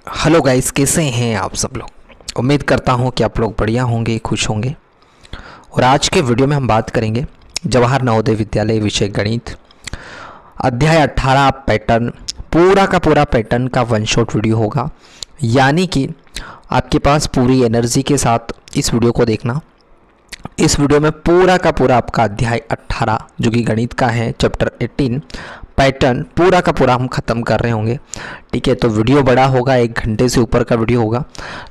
Hello guys, कैसे हैं आप सब लोग। उम्मीद करता हूं कि आप लोग बढ़िया होंगे, खुश होंगे। और आज के वीडियो में हम बात करेंगे जवाहर नवोदय विद्यालय विषय गणित अध्याय 18 पैटर्न। पूरा का पूरा पैटर्न का वन शॉट वीडियो होगा, यानी कि आपके पास पूरी एनर्जी के साथ इस वीडियो को देखना। इस वीडियो में पूरा का पूरा आपका अध्याय 18 जो कि गणित का है, चैप्टर 18 पैटर्न, पूरा का पूरा हम ख़त्म कर रहे होंगे। ठीक है, तो वीडियो बड़ा होगा, 1 घंटे से ऊपर का वीडियो होगा,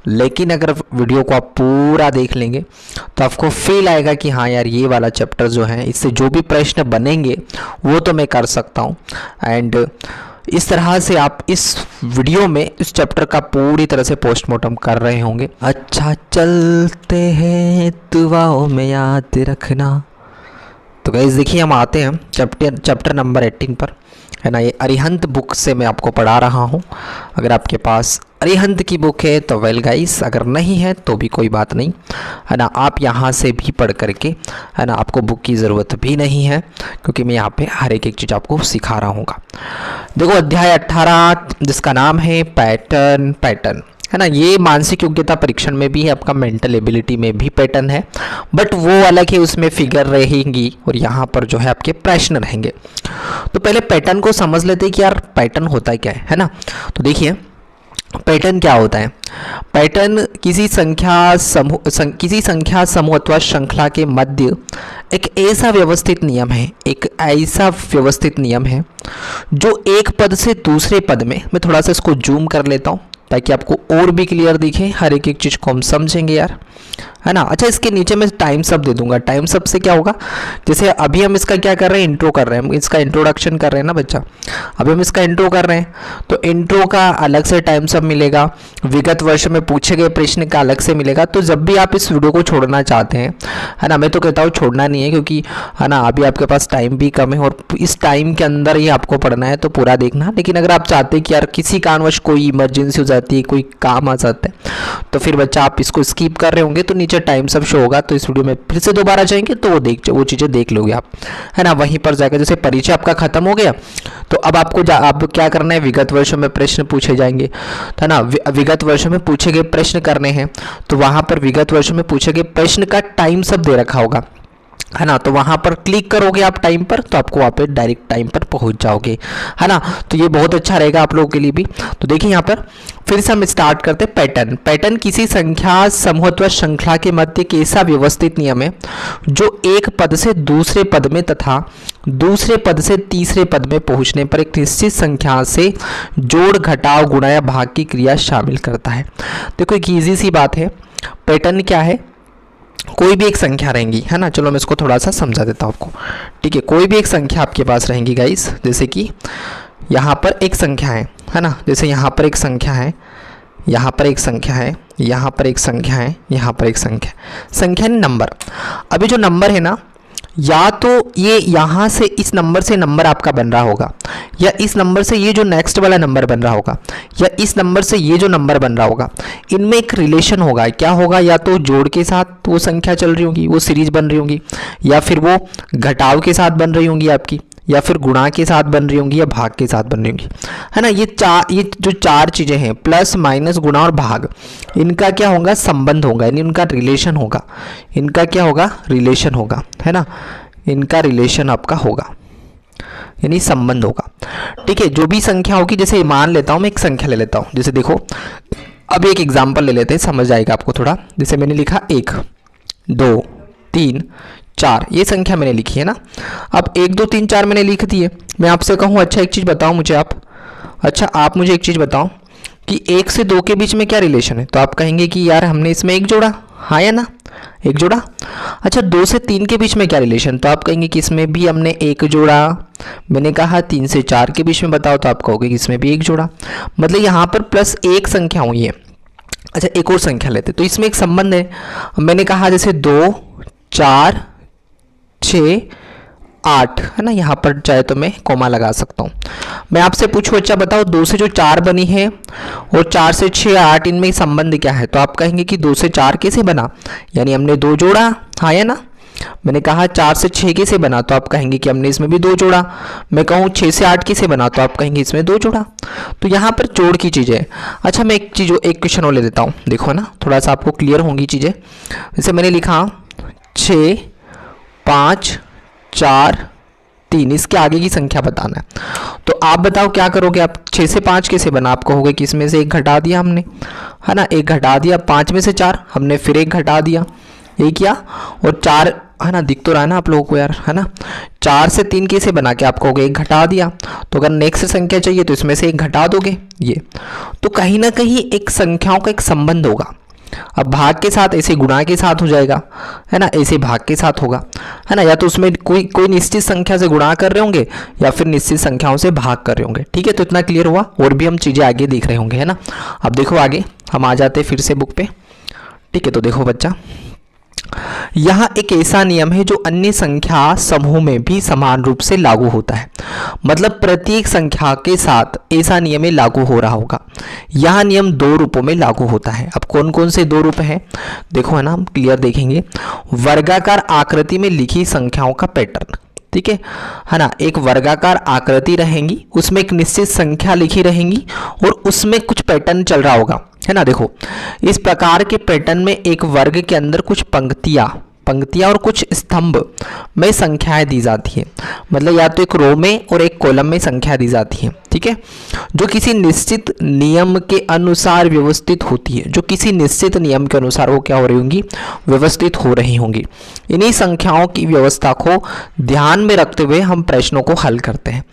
लेकिन अगर वीडियो को आप पूरा देख लेंगे तो आपको फील आएगा कि हाँ यार, ये वाला चैप्टर जो है, इससे जो भी प्रश्न बनेंगे वो तो मैं कर सकता हूँ। एंड इस तरह से आप इस वीडियो में इस चैप्टर का पूरी तरह से पोस्टमार्टम कर रहे होंगे। अच्छा चलते हैं दुआओं में याद रखना। तो गाइस देखिए, हम आते हैं चैप्टर नंबर 18 पर, है ना। ये अरिहंत बुक से मैं आपको पढ़ा रहा हूँ। अगर आपके पास अरिहंत की बुक है तो वेल गाइस, अगर नहीं है तो भी कोई बात नहीं, है ना। आप यहाँ से भी पढ़ करके, है ना, आपको बुक की ज़रूरत भी नहीं है, क्योंकि मैं यहाँ पे हर एक चीज़ आपको सिखा रहा हूँ। देखो, अध्याय 18 जिसका नाम है पैटर्न, है ना। ये मानसिक योग्यता परीक्षण में भी है, आपका मेंटल एबिलिटी में भी पैटर्न है, बट वो अलग है, उसमें फिगर रहेंगी और यहाँ पर जो है आपके प्रश्न रहेंगे। तो पहले पैटर्न को समझ लेते हैं कि यार पैटर्न होता है क्या है ना। तो देखिए, पैटर्न क्या होता है। पैटर्न किसी संख्या समूह अथवा श्रृंखला के मध्य एक ऐसा व्यवस्थित नियम है जो एक पद से दूसरे पद में, मैं थोड़ा सा इसको जूम कर लेता हूँ ताकि आपको और भी क्लियर दिखे, हर एक चीज़ को हम समझेंगे यार, है ना। अच्छा, इसके नीचे मैं टाइम सब दे दूंगा। टाइम सब से क्या होगा, जैसे अभी हम इसका क्या कर रहे हैं, इंट्रो कर रहे हैं, इसका इंट्रोडक्शन कर रहे हैं ना बच्चा। अभी हम इसका इंट्रो कर रहे हैं तो इंट्रो का अलग से टाइम सब मिलेगा, विगत वर्ष में पूछे गए प्रश्न का अलग से मिलेगा। तो जब भी आप इस वीडियो को छोड़ना चाहते हैं, है ना, मैं तो कहता हूँ छोड़ना नहीं है, क्योंकि है ना अभी आपके पास टाइम भी कम है और इस टाइम के अंदर ही आपको पढ़ना है, तो पूरा देखना। लेकिन अगर आप चाहते हैं कि यार किसी कारणवश कोई इमरजेंसी हो जाती है, कोई काम आ जाता है, तो फिर बच्चा आप इसको स्किप कर रहे होंगे तो नीचे टाइम सब शो होगा, तो इस वीडियो में फिर से दोबारा जाएंगे तो वो चीज़ें देख लोगे आप, है ना। वहीं पर जाकर जैसे परिचय आपका खत्म हो गया, तो अब आपको अब क्या करना है, विगत वर्षों में प्रश्न पूछे जाएंगे, है ना। विगत वर्षों में पूछे गए प्रश्न करने हैं, तो वहां पर विगत वर्षों में पूछे गए प्रश्न का टाइम सब दे रखा होगा, है ना। तो वहां पर क्लिक करोगे आप टाइम पर, तो आपको वहां पे डायरेक्ट टाइम पर पहुंच जाओगे, है ना। तो ये बहुत अच्छा रहेगा आप लोगों के लिए भी। तो देखिए यहाँ पर फिर से हम स्टार्ट करते हैं। पैटर्न किसी संख्या समूह अथवा श्रृंखला के मध्य एक ऐसा व्यवस्थित नियम है जो एक पद से दूसरे पद में तथा दूसरे पद से तीसरे पद में पहुंचने पर एक निश्चित संख्या से जोड़, घटाव, गुणा या भाग की क्रिया शामिल करता है। देखो, एक ईजी सी बात है। पैटर्न क्या है, कोई भी एक संख्या रहेंगी, है ना। चलो मैं इसको थोड़ा सा समझा देता हूँ आपको। ठीक है, कोई भी एक संख्या आपके पास रहेंगी गाइस, जैसे कि यहाँ पर एक संख्या है ना। जैसे यहाँ पर एक संख्या है, यहाँ पर एक संख्या है, यहाँ पर एक संख्या है, यहाँ पर एक संख्या नंबर। अभी जो नंबर है ना, या तो ये यहाँ से इस नंबर से नंबर आपका बन रहा होगा, या इस नंबर से ये जो नेक्स्ट वाला नंबर बन रहा होगा, या इस नंबर से ये जो नंबर बन रहा होगा, इनमें एक रिलेशन होगा। क्या होगा, या तो जोड़ के साथ वो संख्या चल रही होगी, वो सीरीज बन रही होंगी, या फिर वो घटाव के साथ बन रही होंगी आपकी, या फिर गुणा के साथ बन रही होंगी, या भाग के साथ बन रही होंगी, है ना। ये जो चार चीज़ें हैं, प्लस माइनस गुणा और भाग, इनका क्या होगा, संबंध होगा, यानी उनका रिलेशन होगा। इनका क्या होगा, रिलेशन होगा, है ना। इनका रिलेशन आपका होगा, यानी संबंध होगा। ठीक है, जो भी संख्या होगी, जैसे मान लेता हूँ मैं एक संख्या ले लेता हूँ, जैसे देखो अब एक एग्जाम्पल ले लेते हैं, समझ आएगा आपको थोड़ा। जैसे मैंने लिखा 1 2 3 4, ये संख्या मैंने लिखी है ना। अब 1 2 3 4 मैंने लिख दी है। मैं आपसे कहूँ, अच्छा एक चीज़ बताओ मुझे आप मुझे एक चीज़ बताओ कि 1 से 2 के बीच में क्या रिलेशन है। तो आप कहेंगे कि यार हमने इसमें एक जोड़ा, हाँ या ना, एक जोड़ा। अच्छा, 2 से 3 के बीच में क्या रिलेशन, तो आप कहेंगे कि इसमें भी हमने एक जोड़ा। मैंने कहा 3 से 4 के बीच में बताओ, तो आप कहोगे कि इसमें भी एक जोड़ा। मतलब यहाँ पर प्लस एक संख्या हुई है। अच्छा, एक और संख्या लेते, तो इसमें एक संबंध है। मैंने कहा जैसे 2 4 6 8, है ना। यहाँ पर चाहे तो मैं कोमा लगा सकता हूँ। मैं आपसे पूछूं, अच्छा बताओ 2 से जो 4 बनी है और 4 से 6 8, इनमें संबंध क्या है। तो आप कहेंगे कि 2 से 4 कैसे बना, यानी हमने 2 जोड़ा, हाँ या ना। मैंने कहा 4 से 6 कैसे बना, तो आप कहेंगे कि हमने इसमें भी 2 जोड़ा। मैं कहूँ 6 से 8 कैसे बना, तो आप कहेंगे इसमें 2 जोड़ा। तो यहाँ पर जोड़ की चीज़ें है। अच्छा मैं एक क्वेश्चन और ले देता हूँ, देखो ना थोड़ा सा आपको क्लियर होंगी चीज़ें। जैसे मैंने लिखा 6 5 4 3, इसके आगे की संख्या बताना है। तो आप बताओ क्या करोगे आप, 6 से 5 कैसे बना, आप कहोगे कि इसमें से 1 घटा दिया हमने, है ना, 1 घटा दिया, 5 में से 4 हमने फिर 1 घटा दिया, ये किया, और 4, है ना, दिख तो रहा है ना आप लोगों को यार, है ना। 4 से 3 कैसे बना के आप कहोगे 1 घटा दिया। तो अगर नेक्स्ट संख्या चाहिए तो इसमें से 1 घटा दोगे ये। तो कहीं ना कहीं एक संख्याओं का एक संबंध होगा। अब भाग के साथ ऐसे गुणा के साथ हो जाएगा, है ना, ऐसे भाग के साथ होगा, है ना, या तो उसमें कोई निश्चित संख्या से गुणा कर रहे होंगे या फिर निश्चित संख्याओं से भाग कर रहे होंगे। ठीक है, तो इतना क्लियर हुआ, और भी हम चीज़ें आगे देख रहे होंगे, है ना। अब देखो आगे हम आ जाते हैं फिर से बुक पे। ठीक है, तो देखो बच्चा, यहाँ एक ऐसा नियम है जो अन्य संख्या समूह में भी समान रूप से लागू होता है। मतलब प्रत्येक संख्या के साथ ऐसा नियम लागू हो रहा होगा। यह नियम 2 रूपों में लागू होता है। अब कौन कौन से 2 रूप हैं, देखो, है ना, हम क्लियर देखेंगे। वर्गाकार आकृति में लिखी संख्याओं का पैटर्न, ठीक है ना, एक वर्गाकार आकृति रहेंगी, उसमें एक निश्चित संख्या लिखी रहेंगी और उसमें कुछ पैटर्न चल रहा होगा, है ना। देखो इस प्रकार के पैटर्न में एक वर्ग के अंदर कुछ पंक्तियां और कुछ स्तंभ में संख्याएं दी जाती है। मतलब या तो एक रो में और एक कॉलम में संख्या दी जाती है, ठीक है, जो किसी निश्चित नियम के अनुसार व्यवस्थित होती है। जो किसी निश्चित नियम के अनुसार वो क्या हो रही होंगी, व्यवस्थित हो रही होंगी। इन्हीं संख्याओं की व्यवस्था को ध्यान में रखते हुए हम प्रश्नों को हल करते हैं।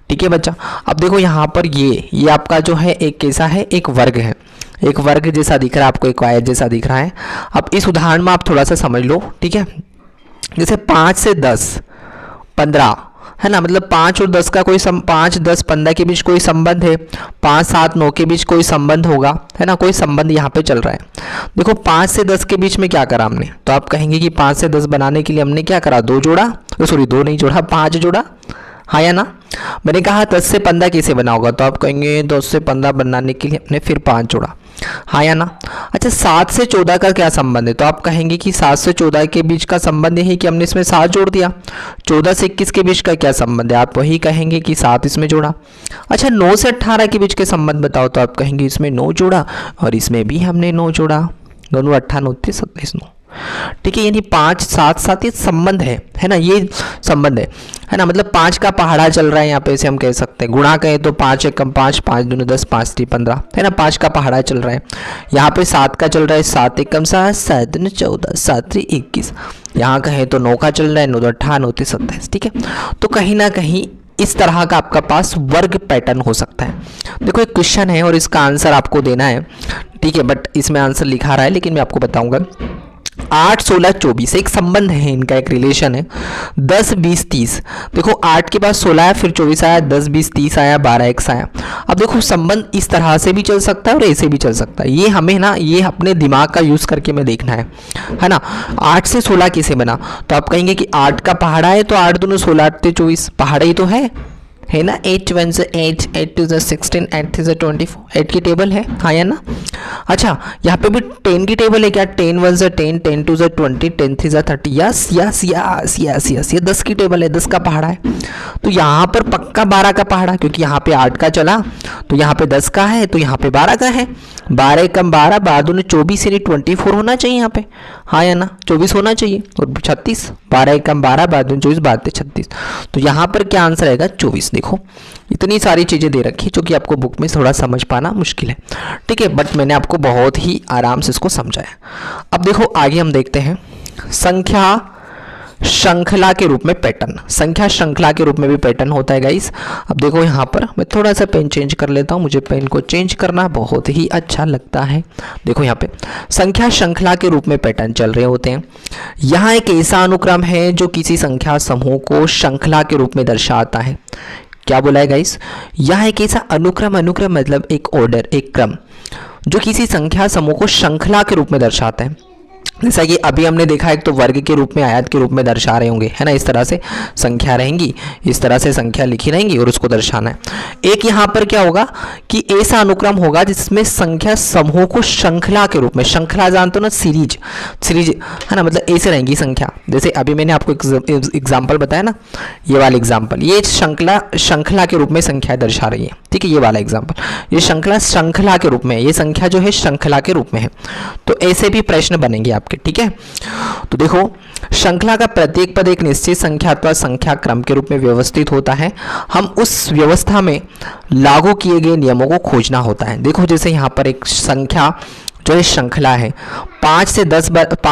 ठीक है बच्चा, अब देखो यहाँ पर ये आपका जो है एक कैसा है, एक वर्ग है, एक वर्ग जैसा दिख रहा है आपको, एक आयत जैसा दिख रहा है। अब इस उदाहरण में आप थोड़ा सा समझ लो, ठीक है। जैसे 5 से 10 15, है ना, मतलब 5 और 10 का कोई 5 10 15 के बीच कोई संबंध है, 5 7 9 के बीच कोई संबंध होगा, है ना, कोई संबंध यहाँ पे चल रहा है। देखो 5 से 10 के बीच में क्या करा हमने, तो आप कहेंगे कि 5 से 10 बनाने के लिए हमने क्या करा, 2 जोड़ा, सॉरी 2 नहीं जोड़ा, 5 जोड़ा, हाँ या ना। मैंने कहा 10 से 15 कैसे बना होगा, तो आप कहेंगे 10 से 15 बनाने के लिए हमने फिर 5 जोड़ा, हाँ या ना। अच्छा 7 से 14 का क्या संबंध है, तो आप कहेंगे कि 7 से 14 के बीच का संबंध यही कि हमने इसमें 7 जोड़ दिया। 14 से 21 के बीच का क्या संबंध है, आप वही कहेंगे कि 7 इसमें जोड़ा। अच्छा 9 से 18 के बीच के संबंध बताओ, तो आप कहेंगे इसमें 9 जोड़ा और इसमें भी हमने 9 जोड़ा, दोनों 18 9 27 9। ठीक है, यानी 5 7 7 ये संबंध है ना, ये संबंध है ना। मतलब 5 का पहाड़ा चल रहा है यहाँ पे, इसे हम कह सकते हैं। गुणा कहें तो 5 एकम 5, 5 दूनी 10, 5 3 15, है ना, 5 का पहाड़ा चल रहा है। यहाँ पे 7 का चल रहा है, 7 एकम 7, 7 दूनी 14, 7 3 21। यहाँ कहें तो 9 का चल रहा है, 9 18 9 27। ठीक है, तो कहीं ना कहीं इस तरह का आपका पास वर्ग पैटर्न हो सकता है। देखो एक क्वेश्चन है और इसका आंसर आपको देना है, ठीक है, बट इसमें आंसर लिखा रहा है लेकिन मैं आपको बताऊंगा। 8 16 24 एक संबंध है, इनका एक रिलेशन है। 10 20 30, देखो 8 के बाद 16 आया, फिर 24 आया, 10 20 30 आया, 12 x आया। अब देखो संबंध इस तरह से भी चल सकता है और ऐसे भी चल सकता है। ये हमें ना, ये अपने दिमाग का यूज करके में देखना है ना। 8 से 16 कैसे बना, तो आप कहेंगे कि 8 का पहाड़ा है, तो 8 दूनी 16 8 24, पहाड़ा ही तो है ना। 8 1 से 8, 8 2 से 16, 8 3 से 24, 8 की टेबल है, हाँ या ना। अच्छा यहाँ पे भी 10 की टेबल है क्या, 10 1 से 10, 10 2 से 20, 10 3 से 30, yes yes yes yes yes, ये 10 की टेबल है, 10 का पहाड़ा है। तो यहाँ पर पक्का 12 का पहाड़ा, क्योंकि यहाँ पे 8 का चला तो यहाँ पे 10 का है, तो यहाँ पे 12 का है। 12 कम 12, 12 दूनी 24, यानी 24 होना चाहिए यहाँ पे, हाँ या ना, 24 होना चाहिए। और 36, 12 कम 12, 12 दूनी 24, 12 36, तो यहाँ पर क्या आंसर आएगा 24। देखो इतनी सारी चीज़ें दे रखी जो कि आपको बुक में थोड़ा समझ पाना मुश्किल है, ठीक है, बट मैंने आपको बहुत ही आराम से इसको समझाया। अब देखो आगे हम देखते हैं संख्या श्रृंखला के रूप में पैटर्न। संख्या श्रृंखला के रूप में भी पैटर्न होता है गाइस। अब देखो यहाँ पर मैं थोड़ा सा पेन चेंज कर लेता हूँ, मुझे पेन को चेंज करना बहुत ही अच्छा लगता है। देखो यहाँ पे संख्या श्रृंखला के रूप में पैटर्न चल रहे होते हैं। यहाँ एक ऐसा अनुक्रम है जो किसी संख्या समूह को श्रृंखला के रूप में दर्शाता है। क्या बोला है गाइस, यह एक ऐसा अनुक्रम मतलब एक ऑर्डर, एक क्रम जो किसी संख्या समूह को श्रृंखला के रूप में दर्शाता है। जैसा कि अभी हमने देखा, एक तो वर्ग के रूप में आयत के रूप में दर्शा रहे होंगे, है ना, इस तरह से संख्या रहेंगी, इस तरह से संख्या लिखी रहेंगी और उसको दर्शाना है। एक यहाँ पर क्या होगा कि ऐसा अनुक्रम होगा जिसमें संख्या समूह को श्रृंखला के रूप में, श्रृंखला जानते हो ना, सीरीज है ना, मतलब ऐसे रहेंगी संख्या। जैसे अभी मैंने आपको एग्जाम्पल बताया ना, ये वाला एग्जाम्पल, ये श्रृंखला के रूप में संख्या दर्शा रही है, ठीक है, ये वाला एग्जाम्पल, ये श्रृंखला के रूप में, ये संख्या जो है श्रृंखला के रूप में है। तो ऐसे भी प्रश्न बनेंगे आपके, ठीक है। तो देखो, श्रृंखला का प्रत्येक पद एक निश्चित संख्या अथवा संख्या क्रम के रूप में व्यवस्थित होता है। हम उस व्यवस्था में लागू किए गए नियमों को खोजना होता है। देखो, जैसे यहाँ पर एक संख्या जो है श्रृंखला है, 5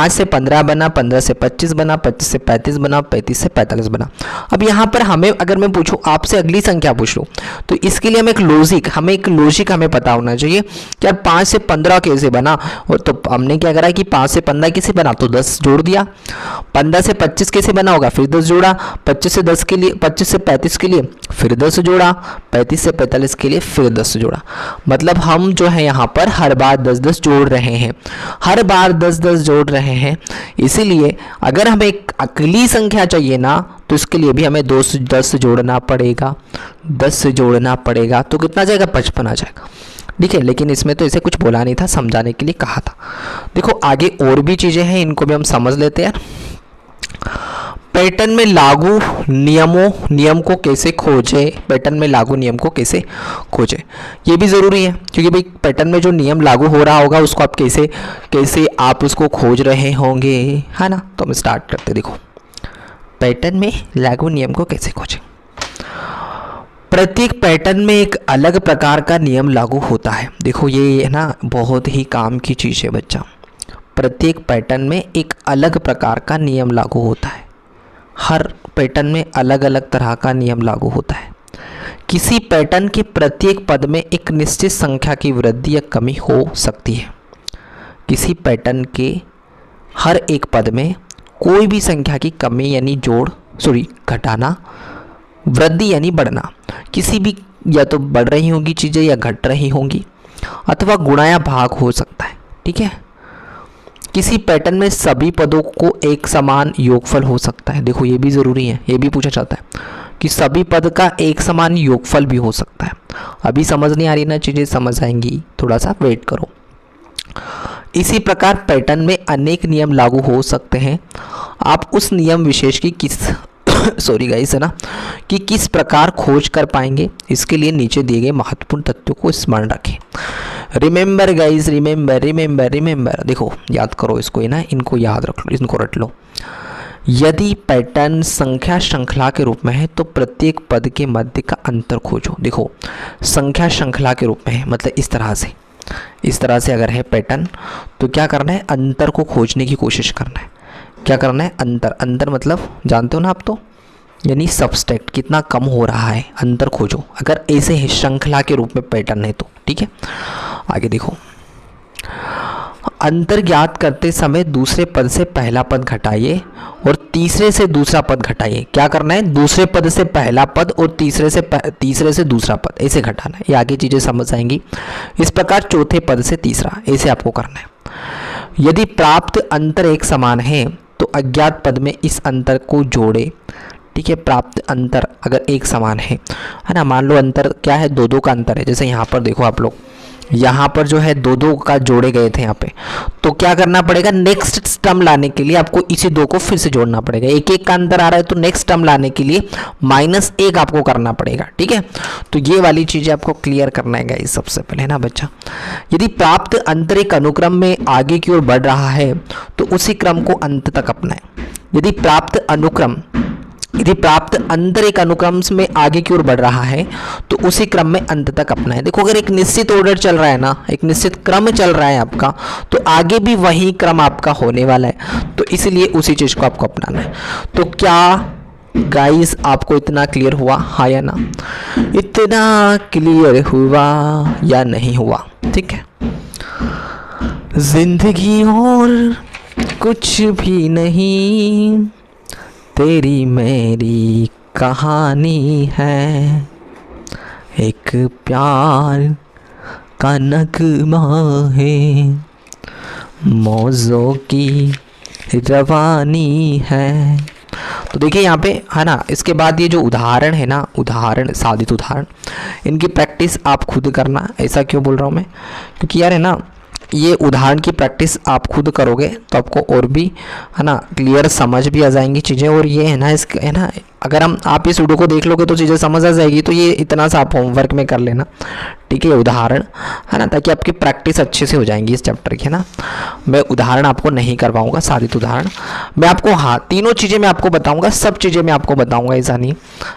से 15 बना, 15 से 25 बना, 25 से 35 बना, 35 से 45 बना। अब यहाँ पर हमें, अगर मैं पूछूं आपसे अगली संख्या पूछ लूँ, तो इसके लिए हमें एक लॉजिक हमें पता होना चाहिए कि यार 5 से 15 कैसे बना। और तो हमने क्या करा कि 5 से 15 कैसे बना, तो 10 जोड़ दिया। 15 से 25 कैसे बना होगा, फिर 10 जोड़ा। 25 से 10 के लिए, 25 से 35 के लिए फिर 10 जोड़ा। 35 से 45 के लिए फिर 10 जोड़ा। मतलब हम जो है यहाँ पर हर बार 10-10 जोड़ रहे हैं, हर बार 10-10 जोड़ रहे हैं। इसीलिए अगर हमें एक अगली संख्या चाहिए ना, तो इसके लिए भी हमें 10 जोड़ना पड़ेगा, 10 जोड़ना पड़ेगा। तो कितना जाएगा, 55 आ जाएगा, ठीक है। लेकिन इसमें तो ऐसे कुछ बोला नहीं था, समझाने के लिए कहा था। देखो, आगे और भी चीज़ें हैं, इनको भी हम समझ लेते हैं। पैटर्न में लागू नियम को कैसे खोजे, पैटर्न में लागू नियम को कैसे खोजे, ये भी ज़रूरी है, क्योंकि भाई पैटर्न में जो नियम लागू हो रहा होगा उसको आप कैसे आप उसको खोज रहे होंगे, है ना। तो हम स्टार्ट करते। देखो, पैटर्न में लागू नियम को कैसे खोजें। प्रत्येक पैटर्न में एक अलग प्रकार का नियम लागू होता है। देखो, ये है ना बहुत ही काम की चीज़ है बच्चा। प्रत्येक पैटर्न में एक अलग प्रकार का नियम लागू होता है। हर पैटर्न में अलग अलग तरह का नियम लागू होता है। किसी पैटर्न के प्रत्येक पद में एक निश्चित संख्या की वृद्धि या कमी हो सकती है। किसी पैटर्न के हर एक पद में कोई भी संख्या की कमी यानी घटाना, वृद्धि यानी बढ़ना, किसी भी या तो बढ़ रही होंगी चीज़ें या घट रही होंगी, अथवा गुणा या भाग हो सकता है, ठीक है। किसी पैटर्न में सभी पदों को एक समान योगफल हो सकता है। देखो, ये भी ज़रूरी है, ये भी पूछा जाता है कि सभी पद का एक समान योगफल भी हो सकता है। अभी समझ नहीं आ रही ना चीज़ें, समझ आएंगी, थोड़ा सा वेट करो। इसी प्रकार पैटर्न में अनेक नियम लागू हो सकते हैं। आप उस नियम विशेष की किस प्रकार खोज कर पाएंगे, इसके लिए नीचे दिए गए महत्वपूर्ण तथ्यों को स्मरण रखें। Remember guys, remember. देखो, याद करो इसको, ना इनको याद रख लो, इनको रट लो। यदि पैटर्न संख्या श्रृंखला के रूप में है तो प्रत्येक पद के मध्य का अंतर खोजो। देखो, संख्या श्रृंखला के रूप में है, मतलब इस तरह से अगर है पैटर्न, तो क्या करना है, अंतर को खोजने की कोशिश करना है। क्या करना है, अंतर मतलब जानते हो ना आप, तो यानी सबस्ट्रैक्ट, कितना कम हो रहा है, अंतर खोजो। अगर ऐसे है श्रृंखला के रूप में पैटर्न है तो, ठीक है। आगे देखो, अंतर ज्ञात करते समय दूसरे पद से पहला पद घटाइए और तीसरे से दूसरा पद घटाइए। क्या करना है, दूसरे पद से पहला पद और तीसरे से दूसरा पद ऐसे घटाना है। ये आगे चीज़ें समझ आएंगी। इस प्रकार चौथे पद से तीसरा, ऐसे आपको करना है। यदि प्राप्त अंतर एक समान है तो अज्ञात पद में इस अंतर को जोड़े, ठीक है। प्राप्त अंतर अगर एक समान है ना, मान लो अंतर क्या है, 2-2 का अंतर है। जैसे यहाँ पर देखो आप लोग, यहाँ पर जो है 2-2 का जोड़े गए थे यहाँ पे, तो क्या करना पड़ेगा, नेक्स्ट टर्म लाने के लिए आपको इसी 2 को फिर से जोड़ना पड़ेगा। 1-1 का अंतर आ रहा है तो नेक्स्ट टर्म लाने के लिए -1 आपको करना पड़ेगा, ठीक है। तो ये वाली चीज़ें आपको क्लियर करना है गाइस सबसे पहले, है ना बच्चा। यदि प्राप्त अंतर एक अनुक्रम में आगे की ओर बढ़ रहा है तो उसी क्रम को अंत तक अपनाएं। यदि प्राप्त अंतर एक अनुक्रम में आगे की ओर बढ़ रहा है तो उसी क्रम में अंत तक अपनाएं। देखो, अगर एक निश्चित ऑर्डर चल रहा है ना, एक निश्चित क्रम चल रहा है आपका, तो आगे भी वही क्रम आपका होने वाला है, तो इसलिए उसी चीज़ को आपको अपनाना है। तो क्या गाइस आपको इतना क्लियर हुआ, हाँ या ना? इतना क्लियर हुआ या नहीं हुआ? ठीक है। जिंदगी और कुछ भी नहीं, तेरी मेरी कहानी है, एक प्यार का नगमा है, मौजों की रवानी है। तो देखिए यहाँ पे है ना, इसके बाद ये जो उदाहरण है ना, उदाहरण, साधित उदाहरण, इनकी प्रैक्टिस आप खुद करना। ऐसा क्यों बोल रहा हूँ मैं, क्योंकि यार है ना, ये उदाहरण की प्रैक्टिस आप खुद करोगे तो आपको और भी है ना क्लियर समझ भी आ जाएंगी चीज़ें। और ये है ना, इसका है ना, अगर आप इस वीडियो को देख लोगे तो चीज़ें समझ आ जाएगी। तो ये इतना सा आप होमवर्क में कर लेना, ठीक है, उदाहरण, है ना, ताकि आपकी प्रैक्टिस अच्छे से हो जाएंगी इस चैप्टर की, है ना। मैं उदाहरण आपको नहीं करवाऊंगा, साधित उदाहरण मैं आपको, हाँ, तीनों चीज़ें मैं आपको बताऊंगा, सब चीज़ें मैं आपको बताऊंगा, ऐसा नहीं,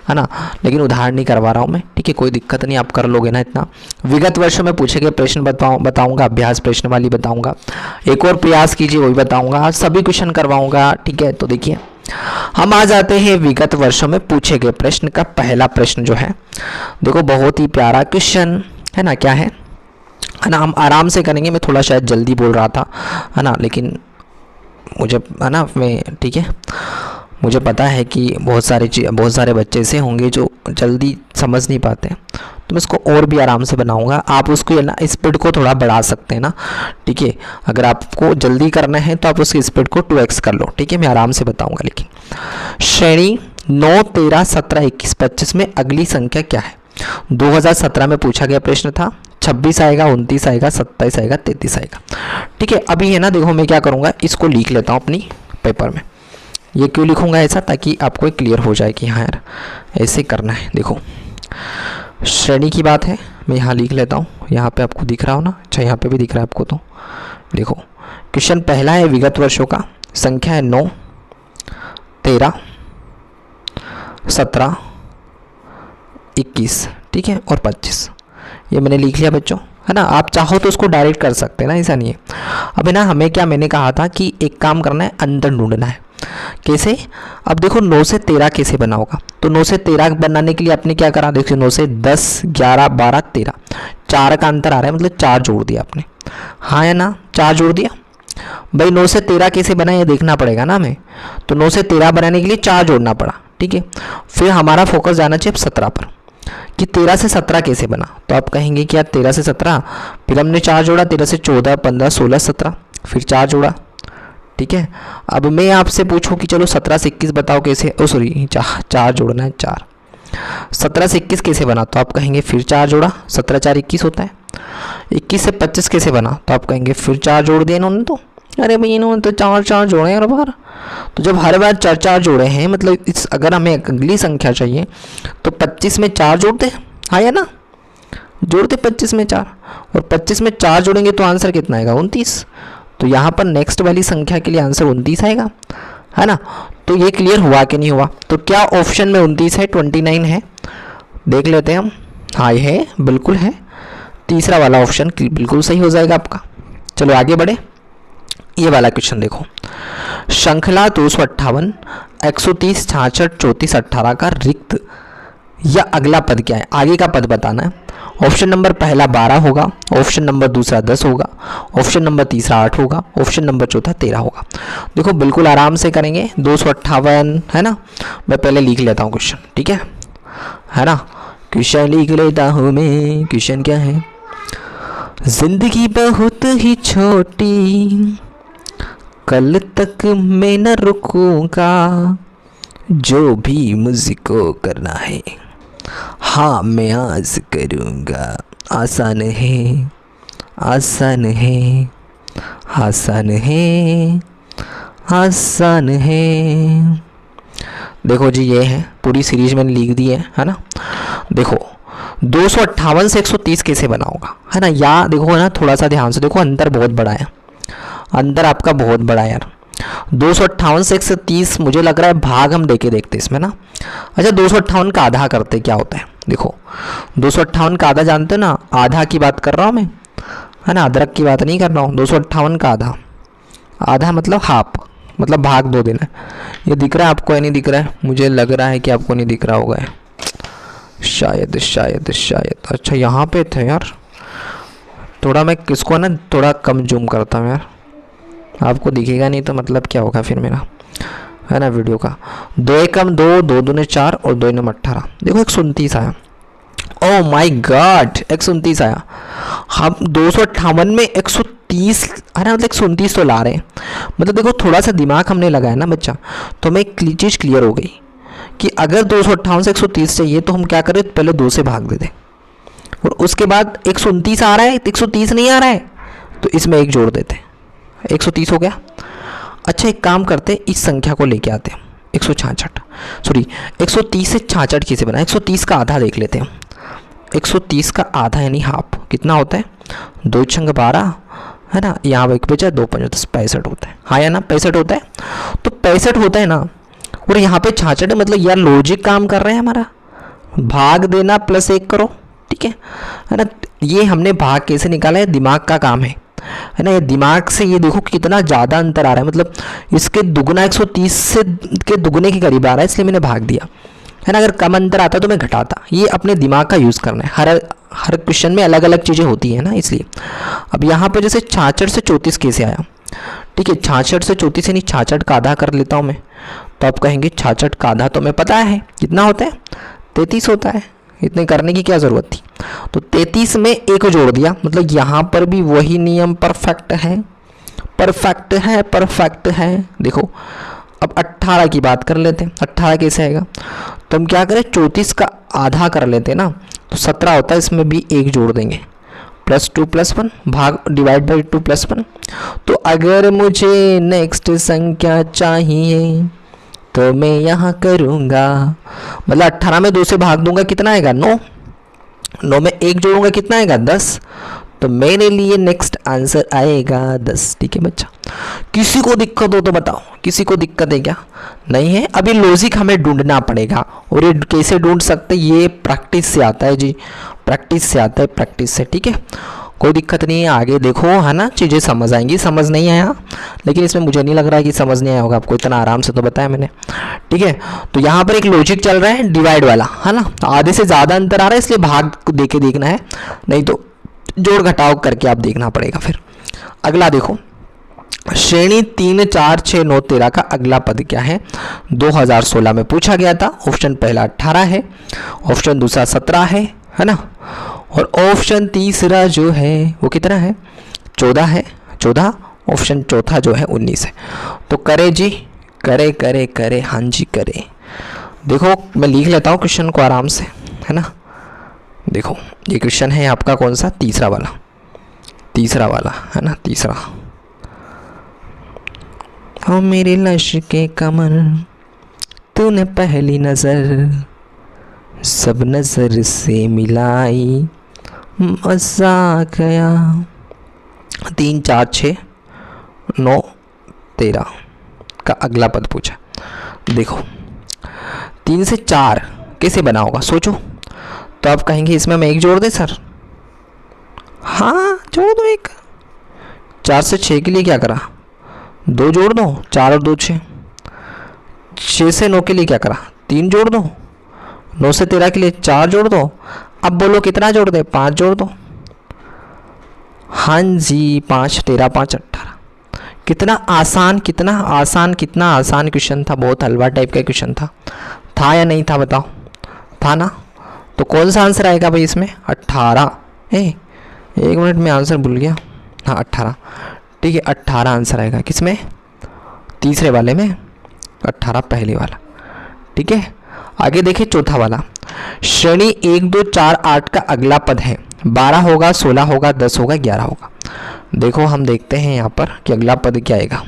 है ना, लेकिन उदाहरण नहीं करवा रहा हूँ मैं, ठीक है, कोई दिक्कत नहीं, आप कर लोगे ना इतना। विगत वर्ष में पूछे गए प्रश्न बताऊंगा, अभ्यास प्रश्न वाली बताऊंगा, एक और प्रयास कीजिए वही बताऊंगा, आज सभी क्वेश्चन करवाऊंगा, ठीक है। तो देखिए हम आ जाते हैं विगत वर्षों में पूछे गए प्रश्न का पहला प्रश्न जो है, देखो बहुत ही प्यारा क्वेश्चन है ना, क्या है ना, हम आराम से करेंगे, मैं थोड़ा शायद जल्दी बोल रहा था, है ना, लेकिन मुझे, है ना, मैं, ठीक है, मुझे पता है कि बहुत सारे बच्चे ऐसे होंगे जो जल्दी समझ नहीं पाते, तो मैं इसको और भी आराम से बनाऊंगा। आप उसको ना स्पीड को थोड़ा बढ़ा सकते हैं ना, ठीक है, अगर आपको जल्दी करना है तो आप उसकी स्पीड को 2x कर लो, ठीक है, मैं आराम से बताऊंगा। लेकिन श्रेणी 9, 13, 17, 21, 25 में अगली संख्या क्या है? 2017 में पूछा गया प्रश्न था। 26 आएगा, 29 आएगा, 27 आएगा, 33 आएगा, ठीक है। अभी है ना, देखो मैं क्या करूँगा, इसको लिख लेता हूँ अपनी पेपर में। ये क्यों लिखूँगा ऐसा, ताकि आपको क्लियर हो जाए कि हाँ यार ऐसे करना है। देखो श्रेणी की बात है, मैं यहाँ लिख लेता हूँ, यहाँ पे आपको दिख रहा हो ना, अच्छा यहाँ पे भी दिख रहा है आपको। तो देखो क्वेश्चन पहला है विगत वर्षों का, संख्या है 9, 13, 17, 21, ठीक है, और 25। ये मैंने लिख लिया बच्चों, है ना। आप चाहो तो उसको डायरेक्ट कर सकते हैं ना, ऐसा नहीं है। अब है ना, हमें क्या, मैंने कहा था कि एक काम करना है, अंतर ढूंढना है। कैसे? अब देखो 9 से 13 कैसे बना होगा, तो 9 से 13 बनाने के लिए आपने क्या करा, देखिए 9 से 10, 11, 12, 13, 4 का अंतर आ रहा है, मतलब 4 जोड़ दिया आपने, हाँ या ना, 4 जोड़ दिया। भाई 9 से 13 कैसे बना ये देखना पड़ेगा ना हमें, तो 9 से 13 बनाने के लिए 4 जोड़ना पड़ा, ठीक है। फिर हमारा फोकस जाना चाहिए अब 17 पर, कि 13 से 17 कैसे बना। तो आप कहेंगे कि यार 13 से 17, फिर हमने 4 जोड़ा, 13 से 14, 15, 16, 17, फिर 4 जोड़ा, ठीक है। अब मैं आपसे पूछूं कि चलो 17 से 21 बताओ कैसे, ओ सॉरी 4 जोड़ना है, 4, 17 से 21 कैसे बना, तो आप कहेंगे फिर 4 जोड़ा, 17 4 21 होता है। 21 से 25 कैसे बना, तो आप कहेंगे फिर 4 जोड़ दिए इन्होंने, तो अरे भाई इन्होंने तो 4 जोड़े हर बार। तो जब हर बार 4 जोड़े हैं, मतलब इस, अगर हमें अगली संख्या चाहिए तो 25 में 4 जोड़ते, हाँ या ना, जोड़ते 25 में 4, और 25 में 4 जोड़ेंगे तो आंसर कितना आएगा, 29। तो यहाँ पर नेक्स्ट वाली संख्या के लिए आंसर 29 आएगा, है ना। तो ये क्लियर हुआ कि नहीं हुआ? तो क्या ऑप्शन में 29 है, 29 है, देख लेते हैं हम। हाँ ये है, बिल्कुल है, तीसरा वाला ऑप्शन बिल्कुल सही हो जाएगा आपका। चलो आगे बढ़े, ये वाला क्वेश्चन देखो, श्रृंखला 258, 130, 66, 34, 18 का रिक्त या अगला पद क्या है, आगे का पद बताना है। ऑप्शन नंबर पहला 12 होगा, ऑप्शन नंबर दूसरा 10 होगा, ऑप्शन नंबर तीसरा 8 होगा, ऑप्शन नंबर चौथा 13 होगा। देखो बिल्कुल आराम से करेंगे, 258 है ना, मैं पहले लिख लेता हूँ क्वेश्चन, ठीक है ना, क्वेश्चन लिख लेता हूँ मैं। क्वेश्चन क्या है, जिंदगी बहुत ही छोटी, कल तक मैं न रुकूंगा, जो भी मुझको करना है हाँ मैं आज करूँगा, आसान है, आसान है, आसान है, आसान है। देखो जी ये है, पूरी सीरीज मैंने लिख दी है ना। देखो 258 से 130 कैसे बना होगा, है ना, या देखो है ना, थोड़ा सा ध्यान से देखो, अंतर बहुत बड़ा है, अंतर आपका बहुत बड़ा है यार। 258 से 130 मुझे लग रहा है भाग हम देके देखते इसमें ना। अच्छा 258 का आधा करते क्या होता है, देखो 258 का आधा जानते हो ना, आधा की बात कर रहा हूँ मैं, है ना, अदरक की बात नहीं कर रहा हूँ। 258 का आधा, आधा मतलब हाफ, मतलब भाग 2 देना। ये दिख रहा है आपको या नहीं दिख रहा है? मुझे लग रहा है कि आपको नहीं दिख रहा होगा, शायद शायद शायद। अच्छा यहाँ पे थे यार, थोड़ा मैं किसको ना थोड़ा कम जूम करता हूँ यार, आपको दिखेगा नहीं तो मतलब क्या होगा फिर मेरा, है ना, वीडियो का। 2 एकम 2, 2 दूने 4 और 2 नम 18। देखो 129 आया, ओ माय गॉड, 129 आया। हम 258 में 130 आ रहा है, मतलब 129 तो ला रहे हैं। मतलब देखो थोड़ा सा दिमाग हमने लगाया ना बच्चा, तो हमें एक चीज़ क्लियर हो गई कि अगर 258 से 130 चाहिए तो हम क्या करें, पहले 2 से भाग दे दें, और उसके बाद 129 आ रहा है, 130 नहीं आ रहा है तो इसमें एक जोड़ देते हैं, 130 हो गया। अच्छा एक काम करते, इस संख्या को लेके आते हैं 166, सॉरी 130 से 66 कैसे बना, 130 का आधा देख लेते हैं हम। 130 का आधा यानी हाफ कितना होता है, 2 छंग 12 है ना, यहाँ एक बचा 2 5 10 65 होता है, हाँ या ना 65 होता है। तो 65 होता है ना, और यहाँ पे 66 है, मतलब यार लॉजिक काम कर रहे हैं हमारा, भाग देना प्लस 1 करो, ठीक है ना। ये हमने भाग कैसे निकाला है, दिमाग का काम है ना। ये दिमाग से ये देखो कितना ज़्यादा अंतर आ रहा है, मतलब इसके दुगना 130 से के दुगने के करीब आ रहा है, इसलिए मैंने भाग दिया है ना। अगर कम अंतर आता तो मैं घटाता। ये अपने दिमाग का यूज़ करना है, हर क्वेश्चन में अलग अलग चीज़ें होती हैं ना, इसलिए। अब यहाँ पर जैसे 66 से 34 कैसे आया, ठीक है 66 से 34 यानी 66 का आधा कर लेता हूँ मैं, तो आप कहेंगे 66 का आधा तो मैं पता है कितना होता है, 33 होता है, इतने करने की क्या ज़रूरत थी। तो 33 में एक जोड़ दिया, मतलब यहाँ पर भी वही नियम परफेक्ट है, परफेक्ट है, परफेक्ट है। देखो अब 18 की बात कर लेते हैं, 18 कैसे आएगा, तो हम क्या करें 34 का आधा कर लेते हैं ना, तो 17 होता है, इसमें भी एक जोड़ देंगे, +2 + 1 भाग डिवाइड बाई 2 + 1। तो अगर मुझे नेक्स्ट संख्या चाहिए तो मैं यहाँ करूँगा, मतलब 18 में 2 से भाग दूंगा कितना आएगा 9, 9 में एक जोड़ूंगा कितना आएगा 10, तो मेरे लिए नेक्स्ट आंसर आएगा 10। ठीक है बच्चा, किसी को दिक्कत हो तो बताओ, किसी को दिक्कत है क्या, नहीं है। अभी लॉजिक हमें ढूंढना पड़ेगा, और ये कैसे ढूंढ सकते, ये प्रैक्टिस से आता है जी, प्रैक्टिस से आता है, प्रैक्टिस से। ठीक है कोई दिक्कत नहीं है, आगे देखो है ना, चीज़ें समझ आएंगी। समझ नहीं आया, लेकिन इसमें मुझे नहीं लग रहा है कि समझ नहीं आया होगा आपको, इतना आराम से तो बताया मैंने। ठीक है तो यहाँ पर एक लॉजिक चल रहा है डिवाइड वाला, है ना, आधे से ज़्यादा अंतर आ रहा है, इसलिए भाग दे के देखना है, नहीं तो जोड़ घटाव करके आप देखना पड़ेगा। फिर अगला देखो, श्रेणी 3 4 6 9 13 का अगला पद क्या है, 2016 में पूछा गया था। ऑप्शन पहला 18 है, ऑप्शन दूसरा 17 है ना, और ऑप्शन तीसरा जो है वो कितना है 14 है, 14। ऑप्शन चौथा जो है 19 है। तो करे जी, करे करे करे, हाँ जी करे। देखो मैं लिख लेता हूँ क्वेश्चन को आराम से, है ना। देखो ये क्वेश्चन है आपका कौन सा, तीसरा वाला, तीसरा वाला है ना, तीसरा। ओ मेरे लश के कमर तूने पहली नज़र सब नज़र से मिलाई, मज़ा आ गया। 3 4 6 9 13 का अगला पद पूछा। देखो 3 से 4 कैसे बना होगा सोचो, तो आप कहेंगे इसमें मैं एक जोड़ दे सर, हाँ जोड़ दो एक। 4 से 6 के लिए क्या करा, 2 जोड़ दो, 4 और 2 6। 6 से 9 के लिए क्या करा, 3 जोड़ दो। 9 से 13 के लिए 4 जोड़ दो। अब बोलो कितना जोड़ दे, 5 जोड़ दो। हाँ जी 5 13 5 18। कितना आसान, कितना आसान, कितना आसान क्वेश्चन था, बहुत हलवा टाइप का क्वेश्चन था या नहीं था बताओ, था ना। तो कौन सा आंसर आएगा भाई इसमें, 18। एक मिनट में आंसर भूल गया, हाँ 18। ठीक है 18 आंसर आएगा किसमें, तीसरे वाले में, 18 पहले वाला। ठीक है आगे देखिए चौथा वाला, श्रेणी 1 2 4 8 का अगला पद है, 12 होगा, 16 होगा, 10 होगा, 11 होगा। देखो हम देखते हैं यहाँ पर कि अगला पद क्या आएगा।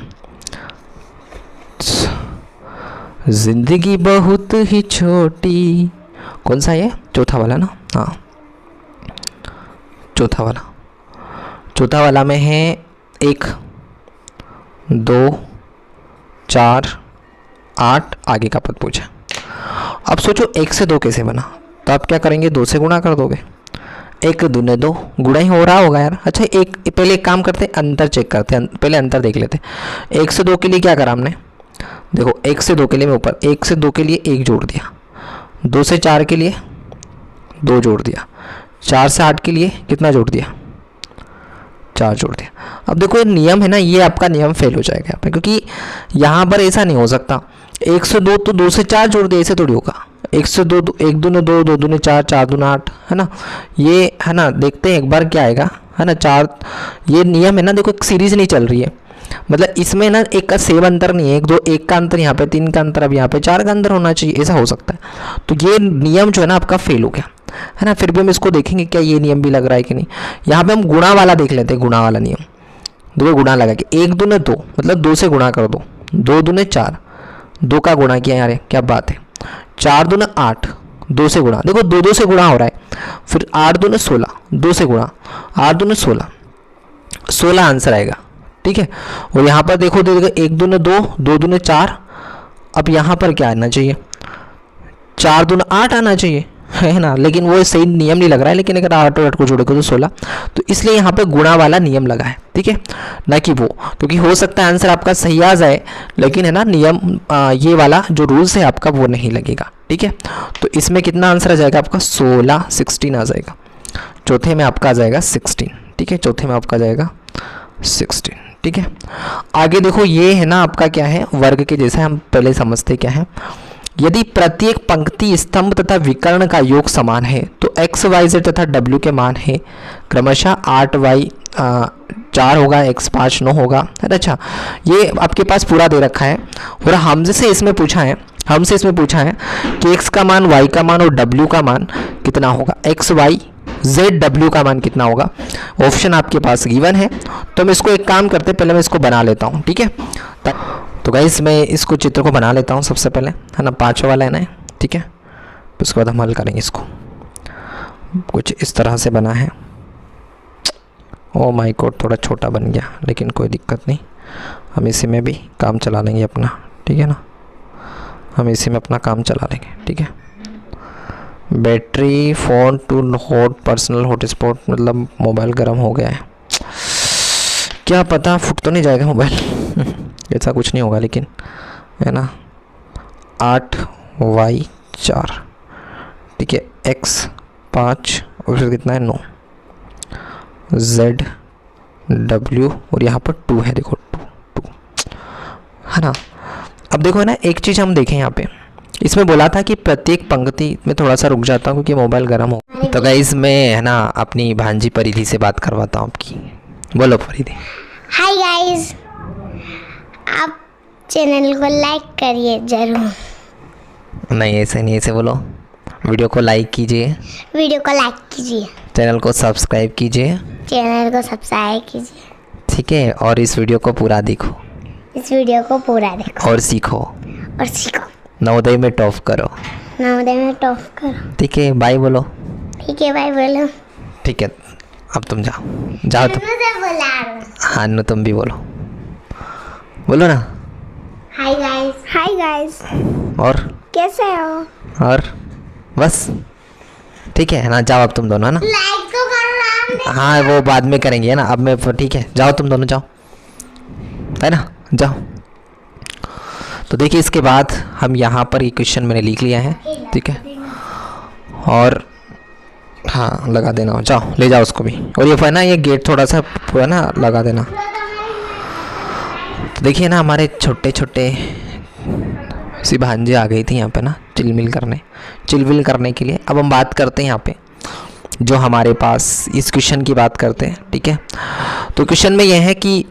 जिंदगी बहुत ही छोटी, कौन सा ये, चौथा वाला ना, हाँ चौथा वाला। चौथा वाला में है 1 2 4 8 आगे का पद पूछा। अब सोचो 1 से 2 कैसे बना, तो आप क्या करेंगे, 2 से गुणा कर दोगे, 1 दूने 2, गुणा ही हो रहा होगा यार। अच्छा एक पहले एक काम करते, अंतर चेक करते हैं, पहले अंतर देख लेते। 1 से 2 के लिए क्या करा हमने, देखो 1 से 2 के लिए मैं ऊपर 1 से 2 के लिए 1 जोड़ दिया, 2 से 4 के लिए 2 जोड़ दिया, 4 से 8 के लिए कितना जोड़ दिया, 4 जोड़ दिया। अब देखो ये नियम है ना, ये आपका नियम फेल हो जाएगा यहाँ पे, क्योंकि यहाँ पर ऐसा नहीं हो सकता 1 से 2 तो 2 से 4 जोड़ दिया, ऐसे थोड़ी होगा। 1 से 2, 1 दूने 2, 2 दूने 4, 4 दूना 8, है ना। ये है ना, देखते हैं एक बार क्या आएगा, है ना। 4, ये नियम है ना, देखो एक सीरीज नहीं चल रही है, मतलब इसमें ना एक का सेम अंतर नहीं है, 1 2 1 का अंतर यहाँ पे, 3 का अंतर अब यहाँ पे 4 का अंतर होना चाहिए, ऐसा हो सकता है। तो ये नियम जो है ना आपका फेल हो गया, है ना। फिर भी हम इसको देखेंगे क्या ये नियम भी लग रहा है कि नहीं। यहाँ पे हम गुणा वाला देख लेते हैं, गुणा वाला नियम। देखो गुणा लगा कि 1 दूने 2, मतलब 2 से गुणा कर दो, 2 दूने 4, 2 का गुणा किया यार, क्या बात है। 4 दूने 8, 2 से गुणा, देखो 2 2 से गुणा हो रहा है। फिर 8 दूने 16, 2 से गुणा, 8 दूने 16, 16 आंसर आएगा, ठीक है। और यहाँ पर देखो 1 दूने 2, 2 दूने 4, अब यहाँ पर क्या आना चाहिए, 4 दूने 8 आना चाहिए, है ना। लेकिन वो सही नियम नहीं लग रहा है, लेकिन अगर 8 और 8 को जोड़ोगे तो 16, तो इसलिए यहाँ पे गुणा वाला नियम लगा है, ठीक है, ना कि वो। क्योंकि हो सकता है आंसर आपका सही आ जाए, लेकिन है ना नियम ये वाला जो रूल्स है आपका वो नहीं लगेगा, ठीक है। तो इसमें कितना आंसर आ जाएगा आपका 16, 16 आ जाएगा। चौथे में आपका आ जाएगा 16, ठीक है, चौथे में आपका आ जाएगा 16, ठीक है। आगे देखो ये है ना आपका क्या है, वर्ग के जैसा, हम पहले समझते क्या है। यदि प्रत्येक पंक्ति, स्तंभ तथा विकर्ण का योग समान है तो x, y, z तथा w के मान है क्रमशः 8, y 4 होगा, x 5 9 होगा, है ना। अच्छा, ये आपके पास पूरा दे रखा है और हमसे इसमें पूछा है कि x का मान, y का मान और w का मान कितना होगा, x y z w का मान कितना होगा। ऑप्शन आपके पास गिवन है, तो हम इसको एक काम करते हैं, पहले मैं इसको बना लेता हूँ, ठीक है। तो गाइस मैं इसको चित्र को बना लेता हूँ सबसे पहले, है ना, 5वां वाला है ना, ठीक है। उसके बाद हम हल करेंगे इसको। कुछ इस तरह से बना है। ओ माय गॉड, थोड़ा छोटा बन गया, लेकिन कोई दिक्कत नहीं, हम इसी में भी काम चला लेंगे अपना, ठीक है ना। हम इसी में अपना काम चला लेंगे, ठीक है। Battery phone too hot personal hotspot, मतलब मोबाइल गर्म हो गया है, क्या पता फूट तो नहीं जाएगा मोबाइल ऐसा कुछ नहीं होगा, लेकिन है ना। 8 y 4, ठीक है, x 5 और फिर कितना है 9, z w और यहाँ पर 2 है, देखो 2 है ना। अब देखो है ना, एक चीज़ हम देखें यहाँ पे, इसमें बोला था कि प्रत्येक पंक्ति में, थोड़ा सा रुक जाता हूँ क्योंकि मोबाइल गर्म हो। तो गाइस मैं है ना अपनी भांजी परिधि से बात करवाता हूँ आपकी। बोलो परिधि। हाय गाइस, आप चैनल को लाइक करिए जरूर। नहीं ऐसे नहीं, ऐसे बोलो। वीडियो को लाइक कीजिए, वीडियो को लाइक कीजिए, चैनल को सब्सक्राइब कीजिए, चैनल को सब्सक्राइब कीजिए, ठीक है। और इस वीडियो को पूरा देखो, इस वीडियो को पूरा देखो और सीखो, और सीखो, नवोदय में टॉप करो, नवोदय में टॉप करो, ठीक है। बाय बोलो। ठीक है, बाय बोलो। ठीक है, अब तुम जाओ, जाओ तुम। मुझे बुला रहा हूँ। हाँ नु तुम भी बोलो, बोलो ना। हाय गाइस, हाय गाइस, और कैसे हो? और बस ठीक है ना, जाओ अब तुम दोनों, है ना। लाइक तो करो ना। हाँ वो बाद में करेंगे, है ना। अब मैं, ठीक है, जाओ तुम दोनों, जाओ, है ना, जाओ। तो देखिए इसके बाद हम यहाँ पर ये क्वेश्चन मैंने लिख लिया है, ठीक है। और हाँ लगा देना, जाओ ले जाओ उसको भी। और ये है ना, ये गेट थोड़ा सा है ना लगा देना। तो देखिए ना, हमारे छोटे छोटे सी भांजे आ गई थी यहाँ पे ना चिलविल करने के लिए। अब हम बात करते हैं यहाँ पे जो हमारे पास इस क्वेश्चन की बात करते हैं, ठीक है। तो क्वेश्चन में यह है कि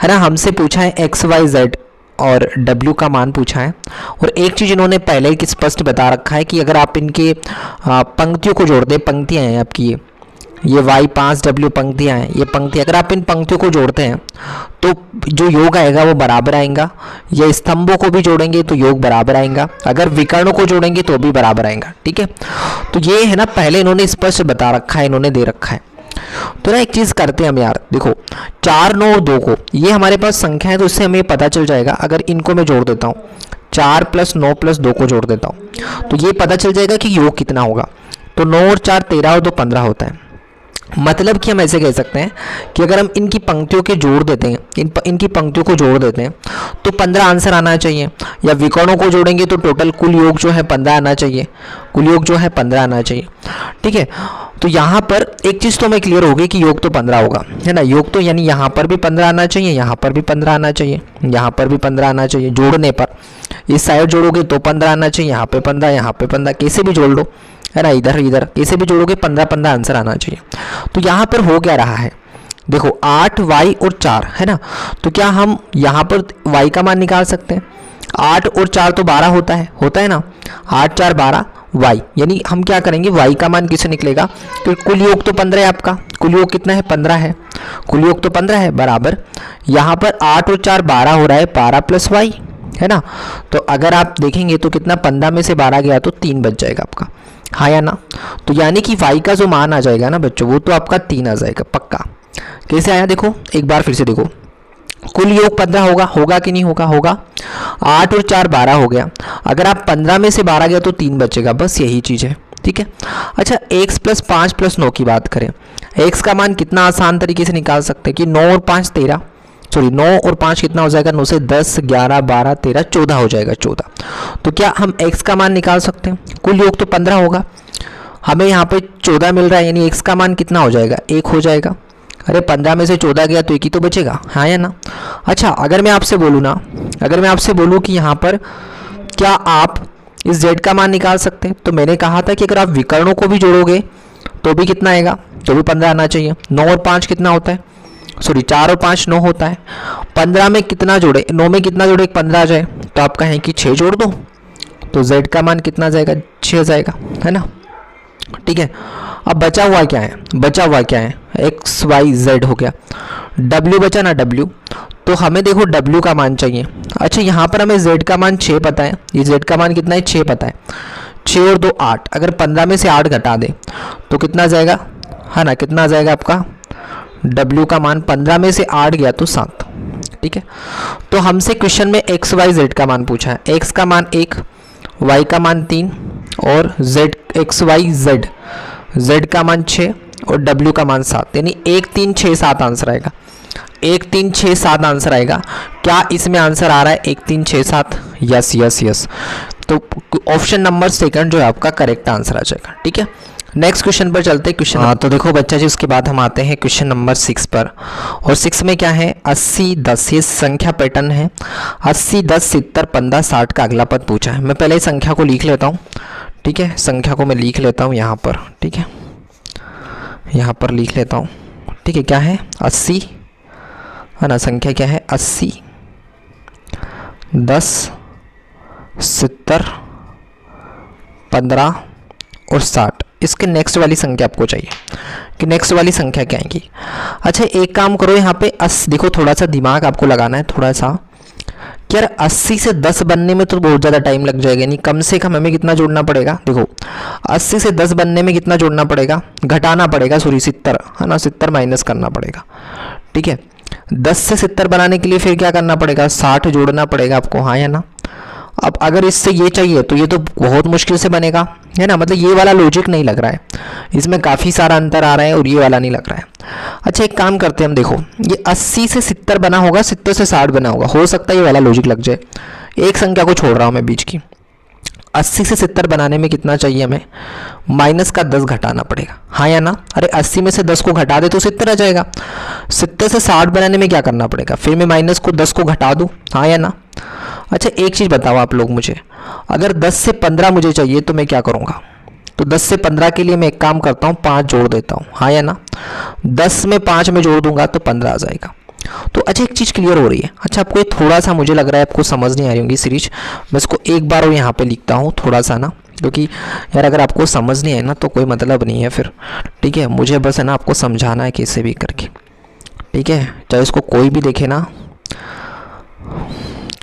है ना, हमसे पूछा है x y z और w का मान पूछा है। और एक चीज़ इन्होंने पहले ही स्पष्ट बता रखा है कि अगर आप इनके पंक्तियों को जोड़ दें, पंक्तियाँ हैं आपकी ये y 5 w पंक्तियाँ हैं, ये पंक्ति अगर आप इन पंक्तियों को जोड़ते हैं तो जो योग आएगा वो बराबर आएगा। ये स्तंभों को भी जोड़ेंगे तो योग बराबर आएगा, अगर विकर्णों को जोड़ेंगे तो भी बराबर आएगा, ठीक है। तो ये है ना, पहले इन्होंने स्पष्ट बता रखा है, इन्होंने दे रखा है। तो ना एक चीज़ करते हैं हम यार, देखो 4 9 और 2 को, ये हमारे पास संख्या है तो इससे हमें पता चल जाएगा। अगर इनको मैं जोड़ देता हूँ, 4 + 9 + 2 को जोड़ देता हूँ तो ये पता चल जाएगा कि योग कितना होगा। तो 9 और 4 13 और 2 15 होता है, मतलब कि हम ऐसे कह सकते हैं कि अगर हम इनकी पंक्तियों के जोड़ देते हैं, इनकी पंक्तियों को जोड़ देते हैं तो 15 आंसर आना चाहिए, या विकर्णों को जोड़ेंगे तो टोटल कुल योग जो है 15 आना चाहिए, कुल योग जो है 15 आना चाहिए। ठीक है, तो यहाँ पर एक चीज़ तो हमें क्लियर होगी कि योग तो 15 होगा, है ना। योग तो यानी यहाँ पर भी 15 आना चाहिए, यहाँ पर भी 15 आना चाहिए, यहाँ पर भी 15 आना चाहिए। जोड़ने पर इस साइड जोड़ोगे तो 15 आना चाहिए, यहाँ पे 15, यहाँ पे 15, कैसे भी जोड़ लो, है ना। इधर इधर कैसे भी जोड़ोगे 15 आंसर आना चाहिए। तो यहाँ पर हो क्या रहा है, देखो 8 y और 4, है ना। तो क्या हम यहाँ पर y का मान निकाल सकते हैं? 8 और 4 तो 12 होता है ना। 8 4 12 y, यानी हम क्या करेंगे, y का मान किससे निकलेगा, तो कुल योग तो 15 है आपका, कुल योग कितना है 15 है, कुल योग तो 15 है, बराबर यहाँ पर 8 और 4 12 हो रहा है, 12 प्लस y, है ना। तो अगर आप देखेंगे तो कितना, 15 में से 12 गया तो 3 बच जाएगा आपका, हाँ या ना। तो यानी कि y का जो मान आ जाएगा ना बच्चों, वो तो आपका 3 आ जाएगा पक्का। कैसे आया देखो, एक बार फिर से देखो, कुल योग 15 होगा कि नहीं होगा, होगा। 8 और 4 12 हो गया, अगर आप 15 में से 12 गया तो 3 बचेगा, बस यही चीज़ है। ठीक है, अच्छा x + 5 + 9 की बात करें, x का मान कितना आसान तरीके से निकाल सकते हैं कि 9 और 5 13, सॉरी 9 और 5 कितना हो जाएगा, 9 से 10 11 12 13 14 हो जाएगा, 14। तो क्या हम x का मान निकाल सकते हैं? कुल योग तो 15 होगा, हमें यहाँ पे 14 मिल रहा है, यानी x का मान कितना हो जाएगा, 1 हो जाएगा। अरे 15 में से 14 गया तो 1 ही तो बचेगा, हाँ या ना। अच्छा, अगर मैं आपसे बोलूँ ना, अगर मैं आपसे बोलूँ कि यहाँ पर क्या आप इस z का मान निकाल सकते हैं, तो मैंने कहा था कि अगर आप विकर्णों को भी जोड़ोगे तो भी कितना आएगा, तो भी 15 आना चाहिए। 9 और 5 कितना होता है, सॉरी 4 और 5 9 होता है। 15 में कितना जोड़े, 9 में कितना जोड़े, 15 आ जाए, तो आप कहें कि 6 जोड़ दो, तो z का मान कितना जाएगा, 6 आ जाएगा, है ना। ठीक है, अब बचा हुआ क्या है, बचा हुआ क्या है, x y z हो गया, w बचा ना, w, तो हमें देखो w का मान चाहिए। अच्छा, यहाँ पर हमें z का मान 6 पता है, ये z का मान कितना है, 6 पता है, 6 और 2 8, अगर 15 में से 8 घटा दे तो कितना जाएगा, है ना, कितना जाएगा आपका w का मान, 15 में से 8 गया तो 7। ठीक है, तो हमसे क्वेश्चन में x y z का मान पूछा है, x का मान 1, y का मान 3 और z x y z का मान 6 और w का मान 7, यानी 1 3 6 7 आंसर आएगा, 1 3 6 7 आंसर आएगा। क्या इसमें आंसर आ रहा है 1 3 6 7? यस यस यस, तो ऑप्शन नंबर सेकंड जो है आपका करेक्ट आंसर आ जाएगा। ठीक है, नेक्स्ट क्वेश्चन पर चलते हैं। क्वेश्चन तो देखो बच्चा जी, उसके बाद हम आते हैं क्वेश्चन नंबर 6 पर, और 6 में क्या है, 80 10, ये संख्या पैटर्न है। 80 10 70 15 60 का अगला पद पूछा है। मैं पहले ही संख्या को लिख लेता हूँ, ठीक है, संख्या को मैं लिख लेता हूँ यहाँ पर, ठीक है, यहाँ पर लिख लेता हूँ। ठीक है, क्या है 80, है ना, संख्या क्या है 80 10 70 15 और 60। इसके नेक्स्ट वाली संख्या आपको चाहिए कि नेक्स्ट वाली संख्या क्या आएगी। अच्छा, एक काम करो, यहाँ पे देखो, थोड़ा सा दिमाग आपको लगाना है, थोड़ा सा कि यार 80 से 10 बनने में तो बहुत ज़्यादा टाइम लग जाएगा, नहीं कम से कम हमें कितना जोड़ना पड़ेगा, देखो 80 से 10 बनने में कितना जोड़ना पड़ेगा, घटाना पड़ेगा, सॉरी 70, है ना, 70 माइनस करना पड़ेगा। ठीक है, 10 से 70 बनाने के लिए फिर क्या करना पड़ेगा, 60 जोड़ना पड़ेगा आपको, हाँ या ना। अब अगर इससे ये चाहिए तो ये तो बहुत मुश्किल से बनेगा, है ना, मतलब ये वाला लॉजिक नहीं लग रहा है, इसमें काफ़ी सारा अंतर आ रहा है और ये वाला नहीं लग रहा है। अच्छा, एक काम करते हैं हम, देखो ये 80 से 70 बना होगा, 70 से 60 बना होगा, हो सकता है ये वाला लॉजिक लग जाए। एक संख्या को छोड़ रहा हूँ मैं बीच की। 80 से 70 बनाने में कितना चाहिए हमें, माइनस का 10 घटाना पड़ेगा, हाँ या ना। अरे 80 में से 10 को घटा दे तो 70 आ जाएगा। 70 से 60 बनाने में क्या करना पड़ेगा, फिर मैं माइनस को 10 को घटा दूँ, हाँ या ना। अच्छा, एक चीज़ बताओ आप लोग मुझे, अगर 10 से 15 मुझे चाहिए तो मैं क्या करूँगा, तो 10 से 15 के लिए मैं एक काम करता हूँ, 5 जोड़ देता हूँ, हाँ या ना। 10 में 5 में जोड़ दूंगा तो 15 आ जाएगा। तो अच्छा, एक चीज़ क्लियर हो रही है। अच्छा, आपको ये थोड़ा सा मुझे लग रहा है आपको समझ नहीं आ रही होंगी सीरीज, मैं इसको एक बार और यहाँ पे लिखता हूँ थोड़ा सा ना, क्योंकि यार अगर आपको समझ नहीं आए ना तो कोई मतलब नहीं है फिर। ठीक है, मुझे बस है ना आपको समझाना है कैसे भी करके, ठीक है, चाहे उसको कोई भी देखे ना,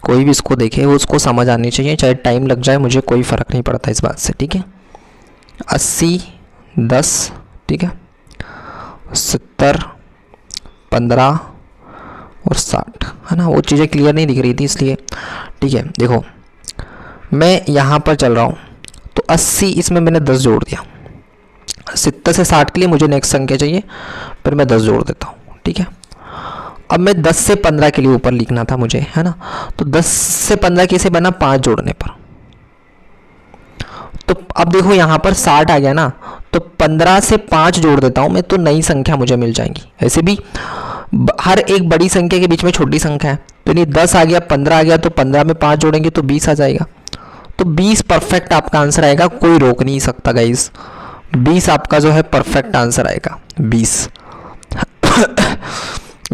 कोई भी इसको देखे वो उसको समझ आनी चाहिए, चाहे टाइम लग जाए, मुझे कोई फ़र्क नहीं पड़ता इस बात से। ठीक है, 80 10, ठीक है, 70 15 और 60, है ना, वो चीज़ें क्लियर नहीं दिख रही थी इसलिए। ठीक है, देखो मैं यहाँ पर चल रहा हूँ, तो 80 इसमें मैंने 10 जोड़ दिया, 70 से 60 के लिए मुझे नेक्स्ट संख्या चाहिए, फिर मैं 10 जोड़ देता हूँ, ठीक है। अब मैं 10 से 15 के लिए ऊपर लिखना था मुझे, है ना, तो 10 से 15 कैसे बना, 5 जोड़ने पर। तो अब देखो यहाँ पर 60 आ गया ना, तो 15 से 5 जोड़ देता हूँ मैं, तो नई संख्या मुझे मिल जाएंगी। ऐसे भी हर एक बड़ी संख्या के बीच में छोटी संख्या है, तो नहीं 10 आ गया, 15 आ गया, तो 15 में 5 जोड़ेंगे तो 20 आ जाएगा। तो 20 परफेक्ट आपका आंसर आएगा, कोई रोक नहीं सकता गाइस। 20 आपका जो है परफेक्ट आंसर आएगा, 20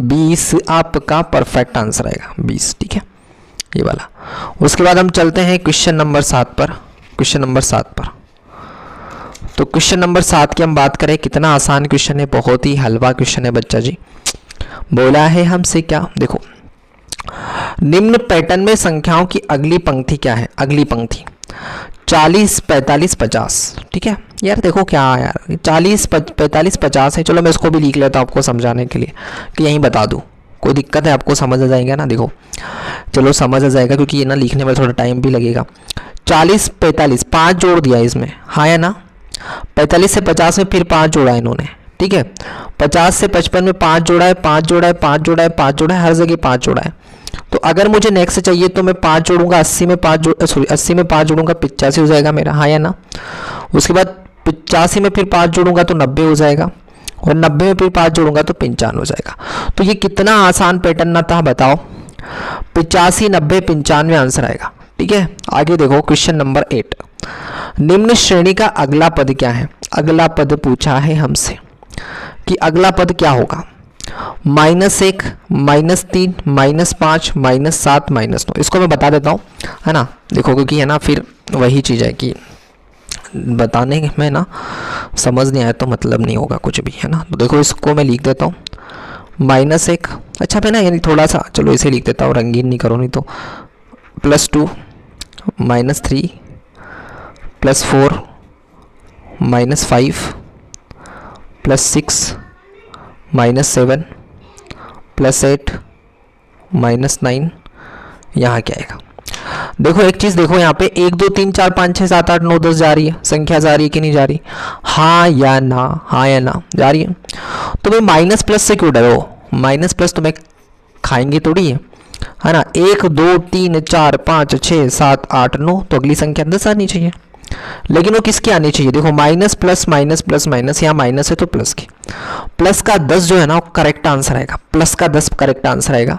20 आपका परफेक्ट आंसर आएगा, 20, ठीक है, ये वाला। उसके बाद हम चलते हैं क्वेश्चन नंबर 7 पर। क्वेश्चन नंबर 7 पर, तो क्वेश्चन नंबर 7 की हम बात करें, कितना आसान क्वेश्चन है, बहुत ही हलवा क्वेश्चन है बच्चा जी। बोला है हमसे क्या, देखो, निम्न पैटर्न में संख्याओं की अगली पंक्ति क्या है, अगली पंक्ति 40, 45, 50, ठीक है। यार देखो क्या है यार, 40, 45, 50 है। चलो मैं इसको भी लिख लेता हूँ आपको समझाने के लिए कि यहीं बता दूँ, कोई दिक्कत है आपको, समझ आ जाएगा ना। देखो चलो समझ आ जाएगा, क्योंकि ये ना लिखने में थोड़ा टाइम भी लगेगा। 40, 45, 5 जोड़ दिया इसमें, हाँ या ना। 45 से 50 में फिर 5 जोड़ा इन्होंने, ठीक है। 50 से 55 में 5 जोड़ा है, 5 जोड़ा है, 5 जोड़ा है, 5 जोड़ा है, हर जगह 5 जोड़ा है। तो अगर मुझे नेक्स्ट चाहिए तो मैं 5 जोड़ूंगा, 80 में 5 80 में 5 जोड़ूंगा, 85 हो जाएगा मेरा, हाँ या ना। उसके बाद 85 में फिर 5 जोड़ूंगा तो 90 हो जाएगा, और 90 में फिर 5 जोड़ूंगा तो 55 हो जाएगा। तो ये कितना आसान पैटर्न ना था बताओ, 85, 90, 95 आंसर आएगा, ठीक है। आगे देखो क्वेश्चन नंबर 8, निम्न श्रेणी का अगला पद क्या है। अगला पद पूछा है हमसे कि अगला पद क्या होगा, -1, -3, -5, -7, -9। इसको मैं बता देता हूँ, है ना, देखो, क्योंकि है ना फिर वही चीज़ है कि बताने में ना समझ नहीं आया तो मतलब नहीं होगा कुछ भी, है ना। तो देखो इसको मैं लिख देता हूँ, -1, अच्छा मैं ना यानी थोड़ा सा, चलो इसे लिख देता हूँ, रंगीन नहीं करो नहीं तो, +2, -3, +4, -5, +6, -7, +8, -9, यहाँ क्या आएगा। देखो एक चीज़ देखो, यहाँ पे 1 2 3 4 5 6 7 8 9 10 जा रही है, संख्या जा रही है कि नहीं जा रही, हाँ या ना, हाँ या ना, जा रही है। तो भाई माइनस प्लस से क्यों डरो, माइनस प्लस तो मैं खाएंगे थोड़ी है ना। 1 2 3 4 5 6 7 8 9, तो अगली संख्या 10 आनी चाहिए, लेकिन वो किसकी आनी चाहिए, देखो minus plus minus plus minus, यहाँ माइनस है तो प्लस की, प्लस का 10 जो है ना वो करेक्ट आंसर आएगा, प्लस का 10 करेक्ट आंसर आएगा,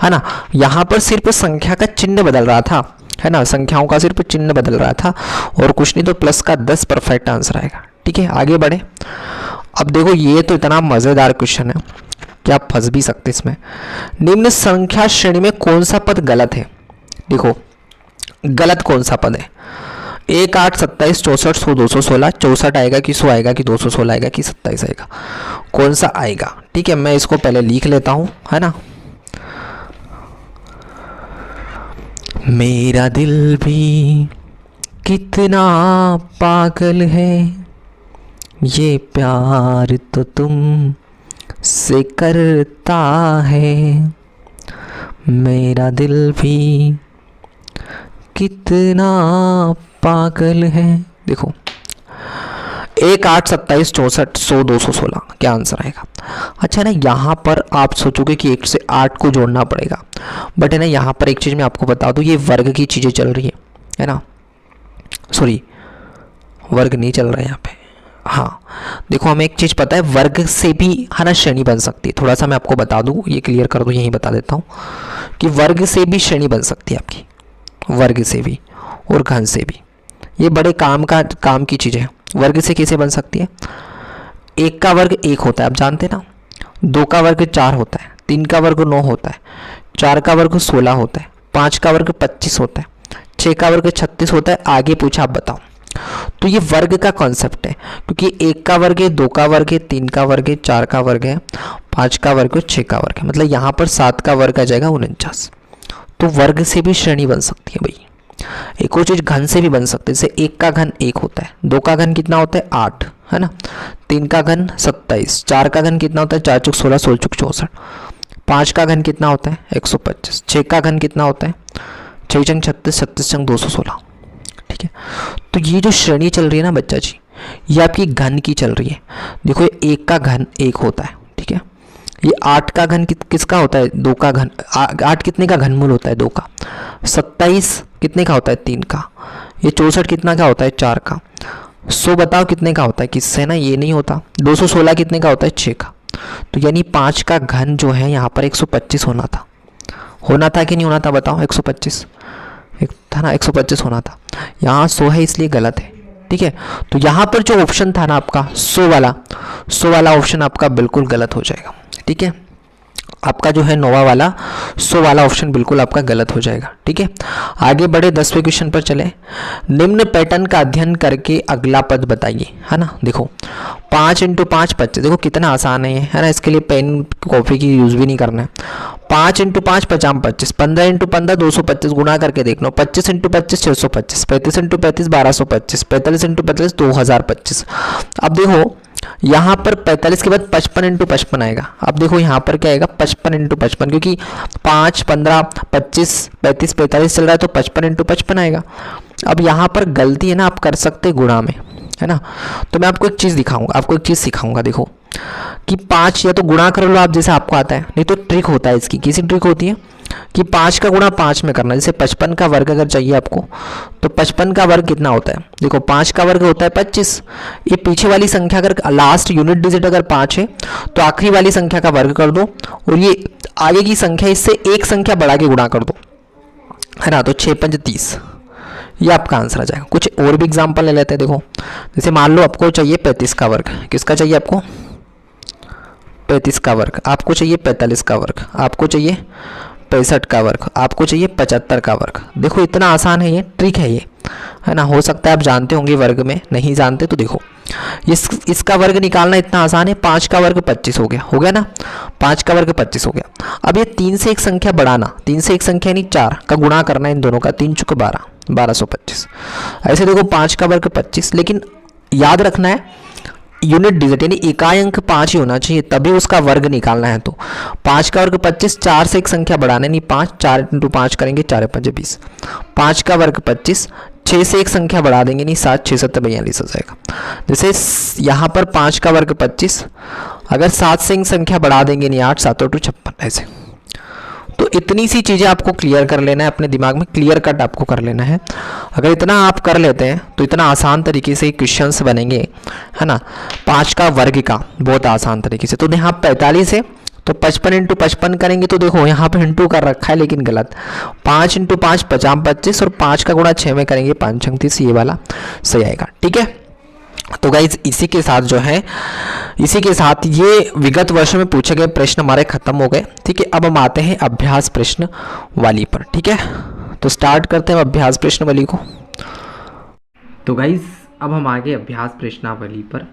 है ना। यहाँ पर सिर्फ संख्या का चिन्ह बदल रहा था, है ना, संख्याओं का सिर्फ चिन्ह बदल रहा था और कुछ नहीं, तो प्लस का 10 परफेक्ट आंसर आएगा, ठीक है। आगे बढ़े, अब देखो ये तो इतना मज़ेदार क्वेश्चन है कि आप फंस भी सकते इसमें। निम्न संख्या श्रेणी में कौन सा पद गलत है, देखो गलत कौन सा पद है, 1 8 27 64 100 216, 64 आएगा कि 100 आएगा कि 216 आएगा कि 27 आएगा, कौन सा आएगा, ठीक है। मैं इसको पहले लिख लेता हूँ, है ना। मेरा दिल भी कितना पागल है, ये प्यार तो तुम से करता है, मेरा दिल भी कितना पागल है। देखो 1 8 27 64 100 216, क्या आंसर आएगा। अच्छा ना, यहाँ पर आप सोचोगे कि 1 से 8 को जोड़ना पड़ेगा, बट है ना यहाँ पर एक चीज़ मैं आपको बता दूँ, ये वर्ग की चीज़ें चल रही है ना, सॉरी वर्ग नहीं चल रहा है यहाँ पे। हाँ देखो हमें एक चीज़ पता है, वर्ग से भी है ना श्रेणी बन सकती है, थोड़ा सा मैं आपको बता दूँ, ये क्लियर कर दूँ, यहीं बता देता हूँ कि वर्ग से भी श्रेणी बन सकती है आपकी, वर्ग से भी और घन से भी। ये बड़े काम की चीज़ है। वर्ग से कैसे बन सकती है, 1 का वर्ग 1 होता है, आप जानते ना, 2 का वर्ग 4 होता है, 3 का वर्ग 9 होता है, 4 का वर्ग 16 होता है, 5 का वर्ग 25 होता है, 6 का वर्ग 36 होता है। आगे पूछा, आप बताओ। तो ये वर्ग का कॉन्सेप्ट है, क्योंकि 1 का वर्ग है, 2 का वर्ग है, 3 का वर्ग है, 4 का वर्ग है, 5 का वर्ग है, 6 का वर्ग है, मतलब यहाँ पर 7 का वर्ग आ जाएगा 49। तो वर्ग से भी श्रेणी बन सकती है भाई। एक और चीज़ घन से भी बन सकती है, जैसे 1 का घन 1 होता है, 2 का घन कितना होता है 8, है ना, 3 का घन 27, 4 का घन कितना होता है 4 चौक 16 16 चौक 64, 5 का घन कितना होता है 125, 6 का घन कितना होता है 6 चंग 36 36 चंग 216, ठीक है। तो ये जो श्रेणी चल रही है ना बच्चा जी, ये आपकी घन की चल रही है। देखो ये 1 का घन 1 होता है, ठीक है। ये 8 का घन किसका होता है? 2 का घन। 8 कितने का घनमूल होता है? 2 का। 27 कितने का होता है? 3 का। ये 64 कितना का होता है? 4 का। 100 बताओ कितने का होता है? किससे ना ये नहीं होता। 216 कितने का होता है? 6 का। तो यानी 5 का घन जो है यहाँ पर 125 होना था। होना था कि नहीं होना था बताओ? 125 एक था ना, 125 होना था। यहाँ 100 है इसलिए गलत है, ठीक है। तो यहाँ पर जो ऑप्शन था ना आपका 100 वाला ऑप्शन आपका बिल्कुल गलत हो जाएगा, ठीक है। आपका जो है 9वां वाला 100 वाला ऑप्शन बिल्कुल आपका गलत हो जाएगा, ठीक है। आगे बढ़े 10वें क्वेश्चन पर चले। निम्न पैटर्न का अध्ययन करके अगला पद बताइए, है ना। देखो 5 × 5 25। देखो कितना आसान है ये, है ना। इसके लिए पेन कॉपी की यूज़ भी नहीं करना है। 5 × 5 50 25। 15 × 15 225। गुणा करके देख लो। 25 × 25 625। 35 × 35 1225। 45 × 45 2025। अब देखो यहाँ पर 45 के बाद 55 × 55 आएगा। अब देखो यहाँ पर क्या आएगा? 55 × 55, क्योंकि 5 15 25 35 45 चल रहा है तो 55 × 55 आएगा। अब यहाँ पर गलती है ना, आप कर सकते गुणा में, है ना। तो मैं आपको एक चीज़ दिखाऊंगा, आपको एक चीज़ सिखाऊंगा। देखो कि 5 या तो गुणा कर लो आप जैसे आपको आता है, नहीं तो ट्रिक होता है इसकी। कैसी ट्रिक होती है कि 5 का गुणा 5 में करना। जैसे 55 का वर्ग अगर चाहिए आपको तो 55 का वर्ग कितना होता है? देखो 5 का वर्ग होता है 25। ये पीछे वाली संख्या अगर लास्ट यूनिट डिजिट अगर 5 है तो आखिरी वाली संख्या का वर्ग कर दो और ये आगे की संख्या इससे एक संख्या बढ़ा के गुणा कर दो, है ना। तो 6 × 5 = 30, ये आपका आंसर आ जाएगा। कुछ और भी एग्जाम्पल ले लेते हैं। देखो जैसे मान लो आपको चाहिए 35 का वर्ग। किसका चाहिए आपको? 35 का वर्ग। आपको चाहिए 45 का वर्ग। आपको चाहिए 65 का वर्ग। आपको चाहिए 75 का वर्ग। देखो इतना आसान है, ये ट्रिक है ये, है ना। हो सकता है आप जानते होंगे वर्ग में, नहीं जानते तो देखो इसका वर्ग निकालना इतना आसान है। 5 का वर्ग 25 हो गया ना। 5 का वर्ग 25 हो गया। अब ये 3 से एक संख्या बढ़ाना, 3 से एक संख्या नहीं 4 का गुणा करना इन दोनों का। 3 × 12 1225। ऐसे देखो 5 का वर्ग 25, लेकिन याद रखना है यूनिट डिजिट यानी इकाई अंक 5 ही होना चाहिए, तभी उसका वर्ग निकालना है। तो 5 का वर्ग 25, 4 से एक संख्या बढ़ाना नहीं 5, 4 × 5 करेंगे 4 × 5 = 20। 5 का वर्ग 25, 6 से एक संख्या बढ़ा देंगे नहीं 7, 6 × 7 = 42 हो जाएगा। जैसे यहाँ पर 5 का वर्ग 25, अगर 7 से एक संख्या बढ़ा देंगे नहीं 8, 7 × 2 = 56। ऐसे तो इतनी सी चीज़ें आपको क्लियर कर लेना है अपने दिमाग में, क्लियर कट आपको कर लेना है। अगर इतना आप कर लेते हैं तो इतना आसान तरीके से क्वेश्चंस बनेंगे, है ना। 5 का वर्ग का बहुत आसान तरीके से। तो यहाँ 45 है तो 55 × 55 करेंगे तो देखो यहाँ पे इंटू कर रखा है लेकिन गलत। 5 × 5 50 25 और 5 का गुणा 6 में करेंगे 5 × 30, ये वाला सही आएगा, ठीक है। तो गाइज इसी के साथ जो है, इसी के साथ ये विगत वर्षों में पूछे गए प्रश्न हमारे खत्म हो गए, ठीक है। अब हम आते हैं अभ्यास प्रश्न वाली पर, ठीक है। तो स्टार्ट करते हैं अभ्यास प्रश्न वाली को। तो गाइज अब हम आगे अभ्यास प्रश्नावली पर।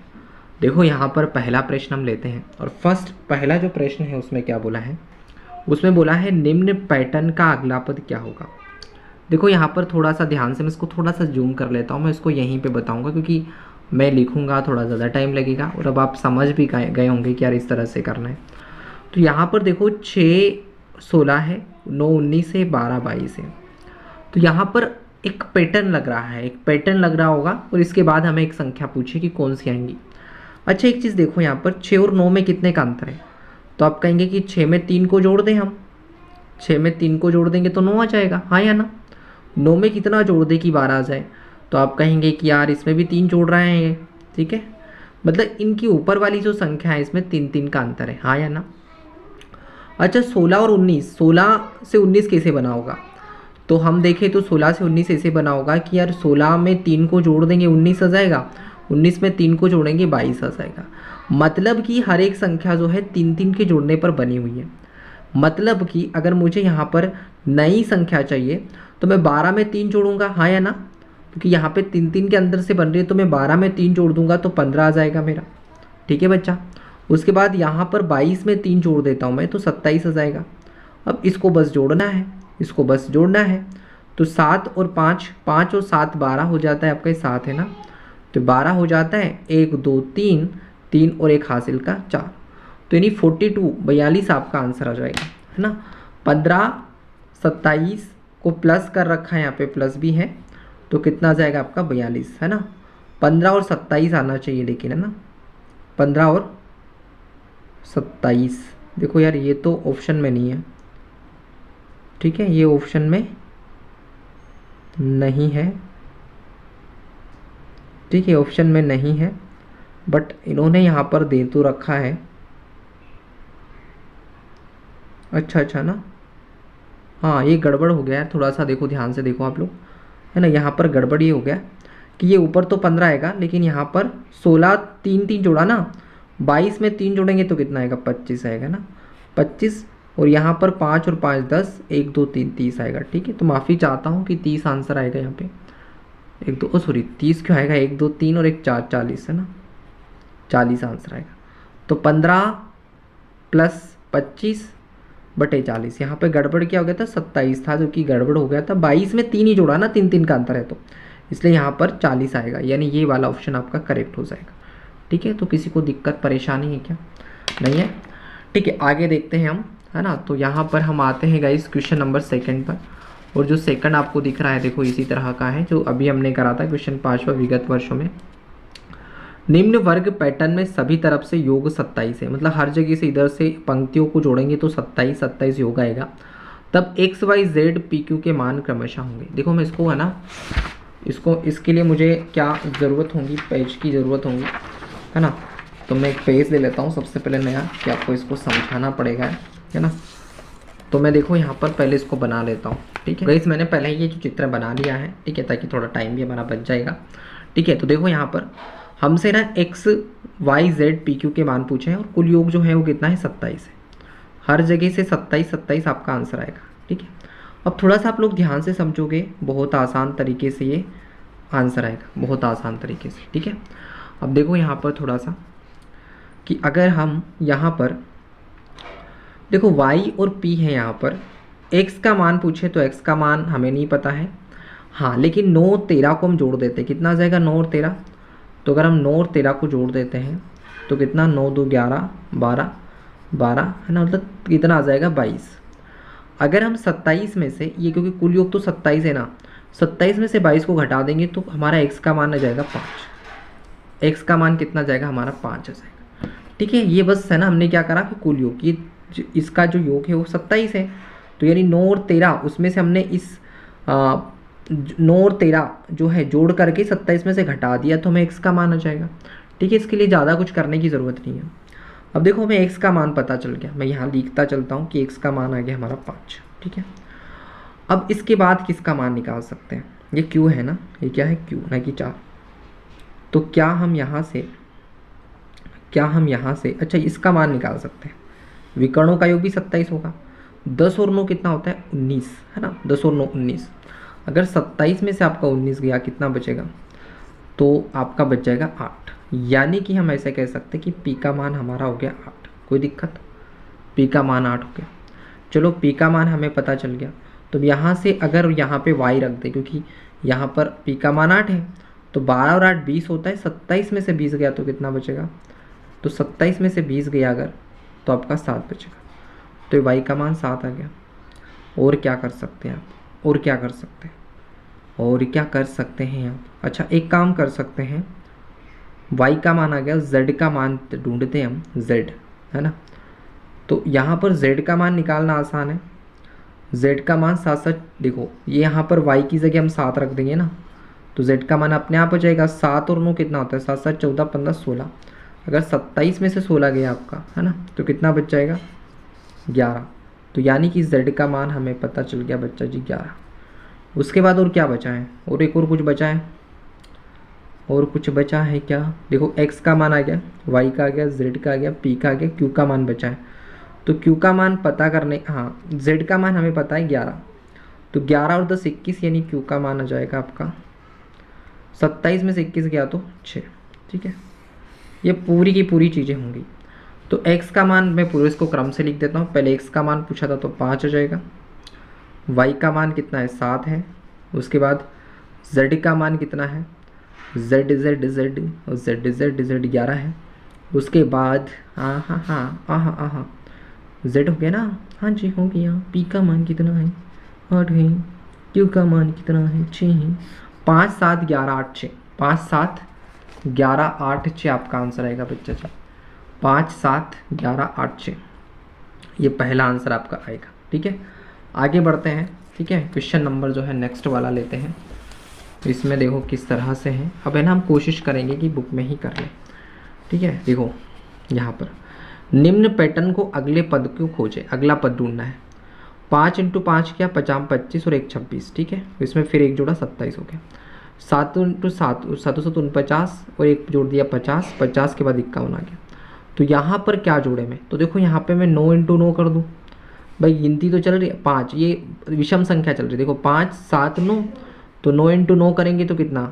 देखो यहाँ पर पहला प्रश्न हम लेते हैं और पहला जो प्रश्न है उसमें क्या बोला है? उसमें बोला है निम्न पैटर्न का अगला पद क्या होगा। देखो यहाँ पर थोड़ा सा ध्यान से मैं इसको थोड़ा सा जूम कर लेता हूँ। मैं इसको यहीं पे बताऊँगा क्योंकि मैं लिखूँगा थोड़ा ज़्यादा टाइम लगेगा और अब आप समझ भी गए होंगे कि यार इस तरह से करना है। तो यहाँ पर देखो 6 16 है, 9 19 है, 12 22 है। तो यहाँ पर एक पैटर्न लग रहा है, एक पैटर्न लग रहा होगा और इसके बाद हमें एक संख्या पूछे कि कौन सी आएंगी। अच्छा एक चीज़ देखो यहाँ पर 6 और 9 में कितने का अंतर है? तो आप कहेंगे कि 6 में 3 को जोड़ दें हम। 6 में 3 को जोड़ देंगे तो 9 आ जाएगा, हाँ या ना। 9 में कितना जोड़ दे कि 12 आ जाए? तो आप कहेंगे कि यार इसमें भी 3 जोड़ रहे हैं ये, ठीक है। मतलब इनकी ऊपर वाली जो संख्या है इसमें 3 3 का अंतर है, हाँ या ना। अच्छा 16 और 19, 16 से 19 कैसे बना होगा? तो हम देखें तो 16 से 19 ऐसे बना होगा कि यार 16 में 3 को जोड़ देंगे 19 आ जाएगा, 19 में 3 को जोड़ेंगे 22 आ जाएगा। मतलब कि हर एक संख्या जो है 3 3 के जोड़ने पर बनी हुई है। मतलब कि अगर मुझे यहाँ पर नई संख्या चाहिए तो मैं 12 में 3 जोड़ूंगा, हाँ या ना, क्योंकि यहाँ पे 3 3 के अंदर से बन रही है तो मैं 12 में 3 जोड़ दूंगा तो 15 आ जाएगा मेरा, ठीक है बच्चा। उसके बाद यहाँ पर 22 में 3 जोड़ देता हूँ मैं तो 27 आ जाएगा। अब इसको बस जोड़ना है, इसको बस जोड़ना है। तो 7 और 5, 5 और 7 12 हो जाता है आपका, 7 है ना, तो 12 हो जाता है। 1 2 3, 3 और 1 हासिल का 4, तो यानी 42 42 आपका आंसर आ जाएगा, है ना। 15 27 को प्लस कर रखा है, यहाँ पे प्लस भी है, तो कितना आ जाएगा आपका 42, है ना। 15 और 27 आना चाहिए लेकिन, है ना, 15 और 27। देखो यार ये तो ऑप्शन में नहीं है, ठीक है, ये ऑप्शन में नहीं है, ठीक है, ऑप्शन में नहीं है, बट इन्होंने यहाँ पर दे तो रखा है। अच्छा ना, हाँ ये गड़बड़ हो गया है थोड़ा सा, देखो ध्यान से देखो आप लोग, है ना, यहाँ पर गड़बड़ ये हो गया कि ये ऊपर तो 15 आएगा लेकिन यहाँ पर 16 तीन तीन जोड़ा ना, 22 में 3 जोड़ेंगे तो कितना आएगा, 25 आएगा ना, 25, और यहाँ पर 5 और 5 10, 1 2 3 30 आएगा, ठीक है। तो माफ़ी चाहता हूँ कि 30 आंसर आएगा यहाँ पे, 1 2 सॉरी 30 क्यों आएगा, 1 2 3 और 1 4 40, है ना, 40 आंसर आएगा। तो 15 प्लस 25 बटे 40, यहाँ पे गड़बड़ क्या हो गया था, 27 था जो कि गड़बड़ हो गया था, 22 में 3 ही जोड़ा ना, 3 3 का अंतर है, तो इसलिए यहाँ पर 40 आएगा, यानी ये वाला ऑप्शन आपका करेक्ट हो जाएगा, ठीक है। तो किसी को दिक्कत परेशानी है क्या, नहीं है, ठीक है, आगे देखते हैं हम, है ना। तो यहाँ पर हम आते हैं गाइस क्वेश्चन नंबर 2 पर, और जो सेकंड आपको दिख रहा है देखो इसी तरह का है जो अभी हमने करा था क्वेश्चन 5वां विगत वर्षों में। निम्न वर्ग पैटर्न में सभी तरफ से योग 27 है, मतलब हर जगह से इधर से पंक्तियों को जोड़ेंगे तो 27 27 योग आएगा, तब X Y Z P Q के मान क्रमशः होंगे। देखो मैं इसको, है ना, इसके लिए मुझे क्या ज़रूरत होगी, पेज की ज़रूरत होगी, है ना। तो मैं एक पेज ले लेता हूँ सबसे पहले नया, कि आपको इसको समझाना पड़ेगा, है ना। तो मैं देखो यहाँ पर पहले इसको बना लेता हूँ, ठीक है गाइस, मैंने पहले ये जो चित्र बना लिया है, ठीक है, ताकि थोड़ा टाइम भी हमारा बच जाएगा, ठीक है। तो देखो यहाँ पर हमसे ना X Y Z P Q के मान पूछे हैं और कुल योग जो है वो कितना है, 27 है, हर जगह से 27 27 आपका आंसर आएगा, ठीक है। अब थोड़ा सा आप लोग ध्यान से समझोगे, बहुत आसान तरीके से ये आंसर आएगा, बहुत आसान तरीके से, ठीक है। अब देखो यहाँ पर थोड़ा सा कि अगर हम यहाँ पर देखो y और p है, यहाँ पर x का मान पूछे तो x का मान हमें नहीं पता है, हाँ, लेकिन 9 और 13 को हम जोड़ देते हैं, कितना आ जाएगा 9 और 13, तो अगर हम 9 और 13 को जोड़ देते हैं तो कितना, 9 2 11 12 12, है ना, मतलब कितना आ जाएगा 22। अगर हम 27 में से ये, क्योंकि कुल योग तो 27 है ना, 27 में से 22 को घटा देंगे तो हमारा x का मान आ जाएगा 5, x का मान कितना जाएगा हमारा 5 आ जाएगा, ठीक है। ये बस है ना, हमने क्या करा कि कुल योग, ये इसका जो योग है वो 27 है, तो यानी 9 और 13 उसमें से हमने इस 9 और 13 जो है जोड़ करके 27 में से घटा दिया तो हमें x का मान आ जाएगा, ठीक है। इसके लिए ज़्यादा कुछ करने की ज़रूरत नहीं है। अब देखो हमें x का मान पता चल गया, मैं यहाँ लिखता चलता हूँ कि x का मान आ गया हमारा 5, ठीक है। अब इसके बाद किसका मान निकाल सकते हैं, ये q है ना, ये क्या है q ना कि 4, तो क्या हम यहाँ से अच्छा इसका मान निकाल सकते हैं, विकर्णों का योग भी 27 होगा, 10 और 9 कितना होता है 19, है ना, 10 और 9 19, अगर 27 में से आपका 19 गया कितना बचेगा, तो आपका बच जाएगा 8, यानी कि हम ऐसे कह सकते हैं कि पी का मान हमारा हो गया 8, कोई दिक्कत, पी का मान 8 हो गया। चलो पी का मान हमें पता चल गया, तो यहाँ से अगर यहाँ पे y रख दे, क्योंकि यहाँ पर पी का मान 8 है, तो 12 और 8 20 होता है, 27 में से 20 गया तो कितना बचेगा, तो 27 में से 20 गया अगर तो आपका 7 बचेगा, तो y का मान 7 आ गया। और क्या कर सकते हैं आप, और क्या कर सकते हैं, और क्या कर सकते हैं आप, अच्छा एक काम कर सकते हैं, y का मान आ गया, z का मान ढूंढते हैं हम, z, है ना, तो यहाँ पर z का मान निकालना आसान है, z का मान 7 7, देखो ये यहाँ पर y की जगह हम 7 रख देंगे ना, तो z का मान अपने आप हो जाएगा, 7 और 9 कितना होता है, 7 7 14 15 16, अगर 27 में से 16 गया आपका, है ना, तो कितना बच जाएगा 11, तो यानी कि z का मान हमें पता चल गया बच्चा जी 11। उसके बाद और क्या बचा है, और एक और कुछ बचा है, और कुछ बचा है क्या, देखो x का मान आ गया, y का आ गया, z का आ गया, p का आ गया, q का मान बचा है, तो q का मान पता करने, हाँ z का मान हमें पता है 11, तो 11 और 10 21, यानी q का मान आ जाएगा आपका 27 में से 21 गया तो 6, ठीक है। ये पूरी की पूरी चीज़ें होंगी। तो x का मान मैं पूरे इसको क्रम से लिख देता हूँ, पहले x का मान पूछा था तो 5 आ जाएगा, y का मान कितना है 7 है, उसके बाद z का मान कितना है, z और z 11 है, उसके बाद हाँ z हो गया ना, हाँ जी हो गया, p का मान कितना है 8 है, q का मान कितना है 6 है, 5 7 11 8 6, 5 7 11 8 6 आपका आंसर आएगा बच्चा जी। 5 7 11 8 6 ये पहला आंसर आपका आएगा। ठीक है, आगे बढ़ते हैं। ठीक है, क्वेश्चन नंबर जो है नेक्स्ट वाला लेते हैं। तो इसमें देखो किस तरह से है। अब है ना हम कोशिश करेंगे कि बुक में ही कर लें। ठीक है, देखो यहाँ पर निम्न पैटर्न को अगले पद को खोजे, अगला पद ढूंढना है। 5 × 5 क्या 50 25 और 1 26। ठीक है, इसमें फिर एक जोड़ा 27 हो गया। 7 × 7 7 7 49 और एक जोड़ दिया 50, 50 के बाद 51 आ गया। तो यहाँ पर क्या जोड़े में, तो देखो यहाँ पे मैं 9 × 9 कर दूँ। भाई गिनती तो चल रही है 5, ये विषम संख्या चल रही है। देखो 5 7 9, तो 9 × 9 करेंगे तो कितना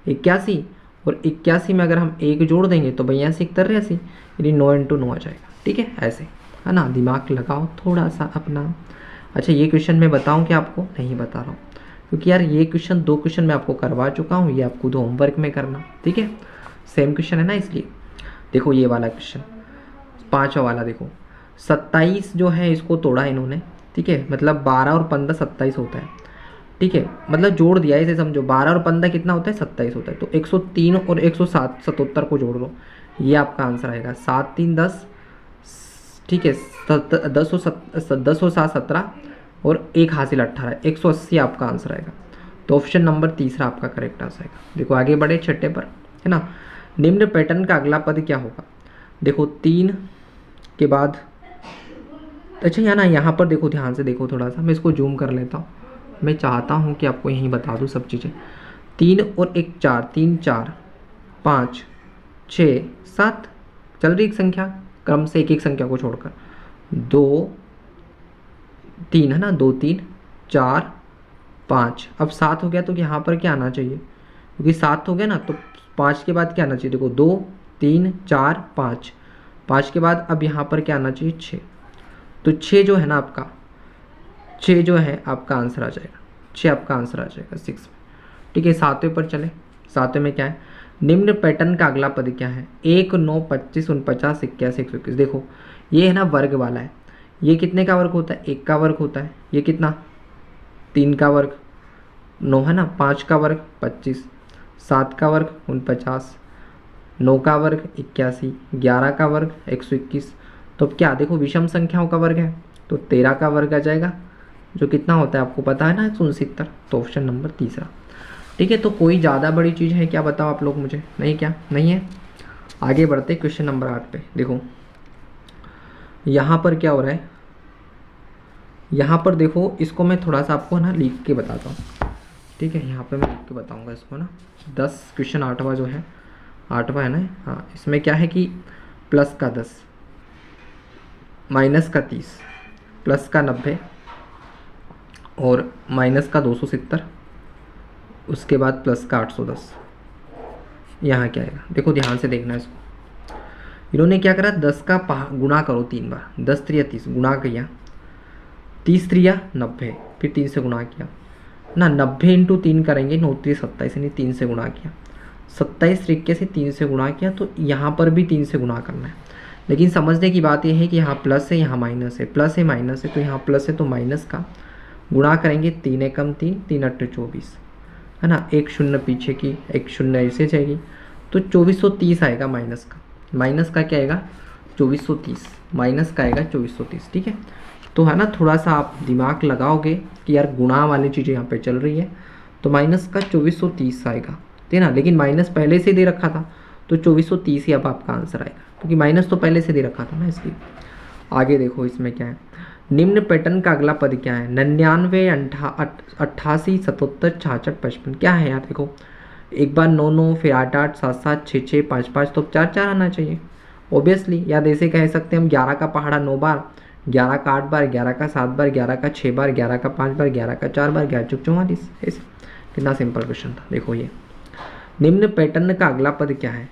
81, और 81 में अगर हम एक जोड़ देंगे तो 82 83, यानी 9 × 9 आ जाएगा। ठीक है, ऐसे है ना, दिमाग लगाओ थोड़ा सा अपना। अच्छा ये क्वेश्चन मैं बताऊं कि आपको नहीं बता रहा हूँ, क्योंकि यार ये क्वेश्चन 2 क्वेश्चन मैं आपको करवा चुका हूँ, ये आपको तो होमवर्क में करना। ठीक है, सेम क्वेश्चन है ना, इसलिए देखो ये वाला क्वेश्चन 5वां वाला देखो 27 जो है इसको तोड़ा इन्होंने। ठीक है, मतलब 12 और 15 27 होता है। ठीक है, मतलब जोड़ दिया, इसे समझो 12 और 15 कितना होता है 27 होता है। तो 103 और 107 77 को जोड़ लो, ये आपका आंसर आएगा। 7 3 10। ठीक है, 10 और 7 17 और 1 हासिल 18, 180 आपका आंसर आएगा। तो ऑप्शन नंबर तीसरा आपका करेक्ट आंसर आएगा। देखो आगे बढ़े छठे पर, है ना। निम्न पैटर्न का अगला पद क्या होगा, देखो 3 के बाद, अच्छा यहाँ ना यहाँ पर देखो ध्यान से देखो थोड़ा सा, मैं इसको जूम कर लेता हूँ। मैं चाहता हूँ कि आपको यहीं बता दूँ सब चीज़ें। 3 और 1 4, 3 4 5 6 7 चल रही एक संख्या क्रम से, एक एक संख्या को छोड़कर। 2 3 है ना, 2 3 4 5। अब 7 हो गया तो यहाँ पर क्या आना चाहिए, क्योंकि 7 हो गया ना, तो 5 के बाद क्या आना चाहिए, देखो 2 3 4 5, 5 के बाद अब यहाँ पर क्या आना चाहिए 6। तो 6 जो है ना आपका, 6 जो है आपका आंसर आ जाएगा, 6 आपका आंसर आ जाएगा 6 में। ठीक है, 7वें पर चले। 7वें में क्या है, निम्न पैटर्न का अगला पद क्या है, 1 9 25 49 81 121। देखो ये है ना वर्ग वाला है, ये कितने का वर्ग होता है 1 का वर्ग होता है। ये कितना 3 का वर्ग 9 है ना, 5 का वर्ग 25, 7 का वर्ग 49, 9 का वर्ग 81, 11 का वर्ग 121। तो अब क्या देखो विषम संख्याओं का वर्ग है, तो 13 का वर्ग आ जाएगा, जो कितना होता है आपको पता है ना 169। तो ऑप्शन नंबर तीसरा। ठीक है, तो कोई ज़्यादा बड़ी चीज़ है क्या, बताओ आप लोग मुझे, नहीं क्या नहीं है। आगे बढ़ते क्वेश्चन नंबर 8 पे। देखो यहाँ पर क्या हो रहा है, यहाँ पर देखो इसको मैं थोड़ा सा आपको ना लिख के बताता हूँ। ठीक है, यहाँ पे मैं लिख के बताऊँगा इसको ना। 10 क्वेश्चन 8वां जो है, 8वां है ना, हाँ इसमें क्या है कि प्लस का 10, माइनस का 30, प्लस का 90 और माइनस का 270, उसके बाद प्लस का 810। यहाँ क्या आएगा, देखो ध्यान से देखना इसको। इन्होंने क्या करा, 10 का गुणा करो 3 बार, 10 3 30 गुणा किया, 30 3 90, फिर 3 से गुणा किया ना, 90 × 3 करेंगे, 9 3 27, यानी 3 से गुणा किया, 27 3 से 3 से गुणा किया। तो यहाँ पर भी 3 से गुणा करना है, लेकिन समझने की बात यह है कि यहाँ प्लस है, यहाँ माइनस है, प्लस है माइनस है, तो यहाँ प्लस है तो माइनस का गुणा करेंगे, 3 एकम 3, 3 8 24 है ना, एक शून्य पीछे की, एक शून्य ऐसे जाएगी, तो 2430 आएगा माइनस का। माइनस का क्या आएगा 2430, माइनस का आएगा 2430। ठीक है, तो है ना थोड़ा सा आप दिमाग लगाओगे कि यार गुणा वाली चीज़ें यहाँ पे चल रही है, तो माइनस का 2430 आएगा, ठीक है ना। लेकिन माइनस पहले से दे रखा था, तो 2430 ही अब आपका आंसर आएगा, क्योंकि माइनस तो पहले से दे रखा था ना, इसलिए। आगे देखो इसमें क्या है, निम्न पैटर्न का अगला पद क्या है, 99 88 77 66 55। क्या है यार, देखो एक बार 9 9, फिर 8 8 7 7 6 6 5 5, तो 4 4 आना चाहिए ओबियसली। या ऐसे कह सकते हैं हम 11 का पहाड़ा 9 बार, 11 का 8 बार, 11 का 7 बार, 11 का 6 बार, 11 का 5 बार, 11 का 4 बार, 11 चौक 44। ऐसे कितना सिंपल क्वेश्चन था। देखो ये निम्न पैटर्न का अगला पद क्या है,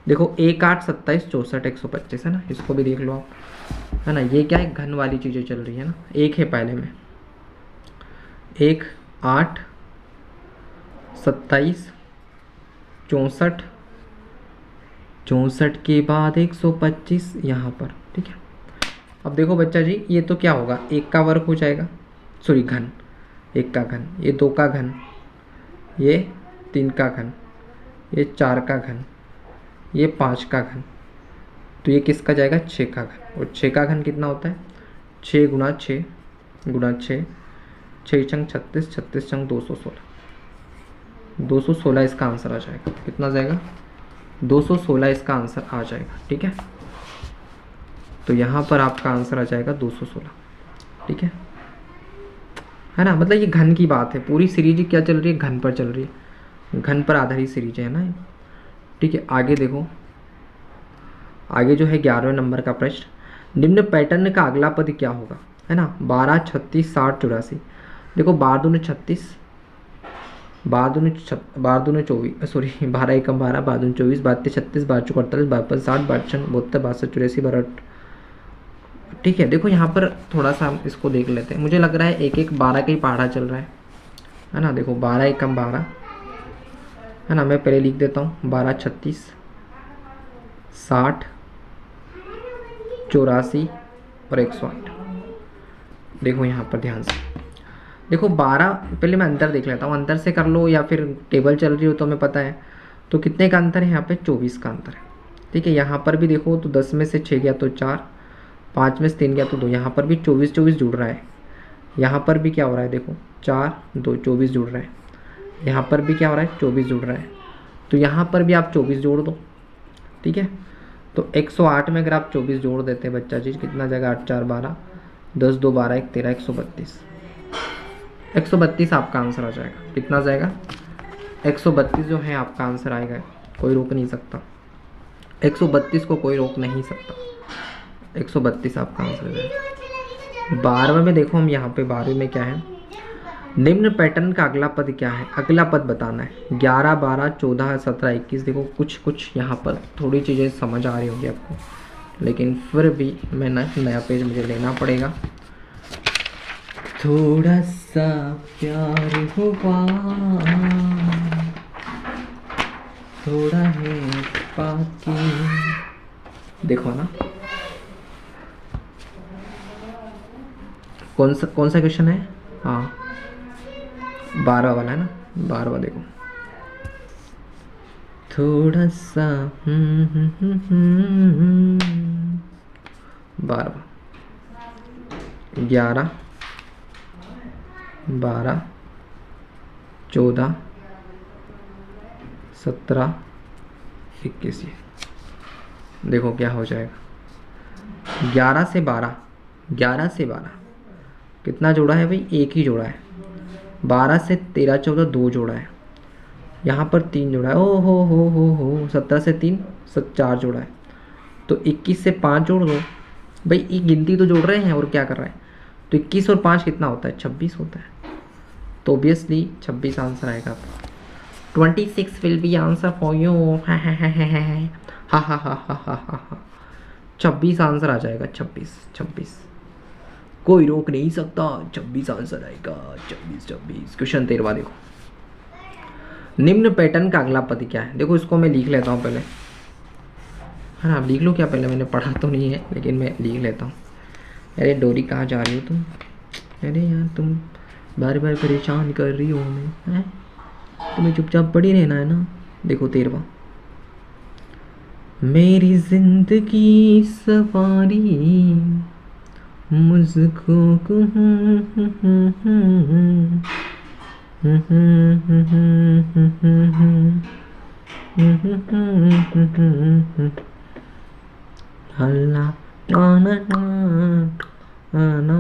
देखो 1 8 27 64 125 है ना, इसको भी देख लो आप, है ना। ये क्या है, घन वाली चीज़ें चल रही है ना। एक है पहले में 1 8 27 64 64 के बाद 125 यहाँ पर, ठीक है। अब देखो बच्चा जी, ये तो क्या होगा, 1 का वर्ग हो जाएगा, सॉरी घन, 1 का घन, ये 2 का घन, ये 3 का घन, ये 4 का घन, ये 5 का घन, तो ये किसका जाएगा 6 का घन। और 6 का घन कितना होता है 6 गुना 6 गुना 6, 6 चंग 36, 36 चंग 216, 216 इसका आंसर आ जाएगा। कितना जाएगा 216 इसका आंसर आ जाएगा। ठीक है, तो यहाँ पर आपका आंसर आ जाएगा 216। ठीक है ना, मतलब ये घन की बात है, पूरी सीरीज क्या चल रही है, घन पर चल रही है, घन पर आधारित सीरीज है ना। ठीक है, आगे देखो, आगे जो है 11वें नंबर का प्रश्न, निम्न पैटर्न का अगला पद क्या होगा, है ना। 12, 36, 60, 84। देखो 12 दूनी 36, 12 दूनी 24, सॉरी 12 एकम 12, 12 दूनी 24, 12 36, 12 चौक 48, 12 60, 12 72, 62, 84, 12। ठीक है, देखो यहाँ पर थोड़ा सा हम इसको देख लेते हैं। मुझे लग रहा है एक एक 12 का ही पहाड़ा चल रहा है ना। देखो 12 एकम 12, है ना। मैं पहले लिख देता हूँ 12, 36, 60, 84 और 108। देखो यहाँ पर ध्यान से देखो 12, पहले मैं अंतर देख लेता हूँ, अंतर से कर लो या फिर टेबल चल रही हो तो हमें पता है। तो कितने का अंतर है यहाँ पे 24 का अंतर है। ठीक है, यहाँ पर भी देखो तो 10 में से 6 गया तो 4, 5 में से 3 गया तो 2, यहाँ पर भी 24 24 जुड़ रहा है। यहाँ पर भी क्या हो रहा है देखो 4 2 24 जुड़ रहा है, यहाँ पर भी क्या हो रहा है 24 जुड़ रहा है। तो यहाँ पर भी आप 24 जोड़ दो। ठीक है, तो 108 में अगर आप 24 जोड़ देते हैं बच्चा चीज, कितना जाएगा 8 4 12, 10 2 12 1 13, 132। 132 आपका आंसर आ जाएगा। कितना जाएगा 132 जो है आपका आंसर आएगा, कोई रोक नहीं सकता। 132 को कोई रोक नहीं सकता, 132 आपका आंसर है। 12वें में देखो हम यहाँ पे 12वें में क्या है, निम्न पैटर्न का अगला पद क्या है, अगला पद बताना है। 11 12 14 17 21। देखो कुछ यहाँ पर थोड़ी चीज़ें समझ आ रही होगी आपको, लेकिन फिर भी मैं नया पेज मुझे लेना पड़ेगा। थोड़ा सा प्यार हुआ, थोड़ा है बाकी। देखो ना कौन सा क्वेश्चन है, हाँ 12 वाला है ना। 12वां देखो, थोड़ा सा 12, 11 12 14 17 21। देखो क्या हो जाएगा 11 से 12, 11 से 12 कितना जोड़ा है भाई, एक ही जोड़ा है। 12 से 13 14 2 जोड़ा है, यहाँ पर 3 जोड़ा है। ओ हो 17 से 3 4 जोड़ा है। तो 21 से 5 जोड़ दो भाई, ये गिनती तो जोड़ रहे हैं और क्या कर रहे हैं। तो 21 और 5 कितना होता है 26 होता है। तो ऑब्वियसली 26 आंसर आएगा आपका। 26 will be answer for you. हा हा हा हा हा हा हा हा हा हा हा। 26 आंसर आ जाएगा। 26 कोई रोक नहीं सकता, 26 आंसर आएगा। 26 क्वेश्चन 13वां देखो, निम्न पैटर्न का अगला पद क्या है। देखो इसको मैं लिख लेता हूँ पहले, है ना। आप लिख लो क्या, पहले मैंने पढ़ा तो नहीं है लेकिन मैं लिख लेता हूँ। अरे डोरी कहाँ जा रही हो तुम, अरे यार तुम बार बार परेशान कर रही हो हमें, हैं। तुम्हें चुपचाप पड़ी रहना है ना। देखो 13वां, मेरी जिंदगी सवारी मुझको हल्ला ना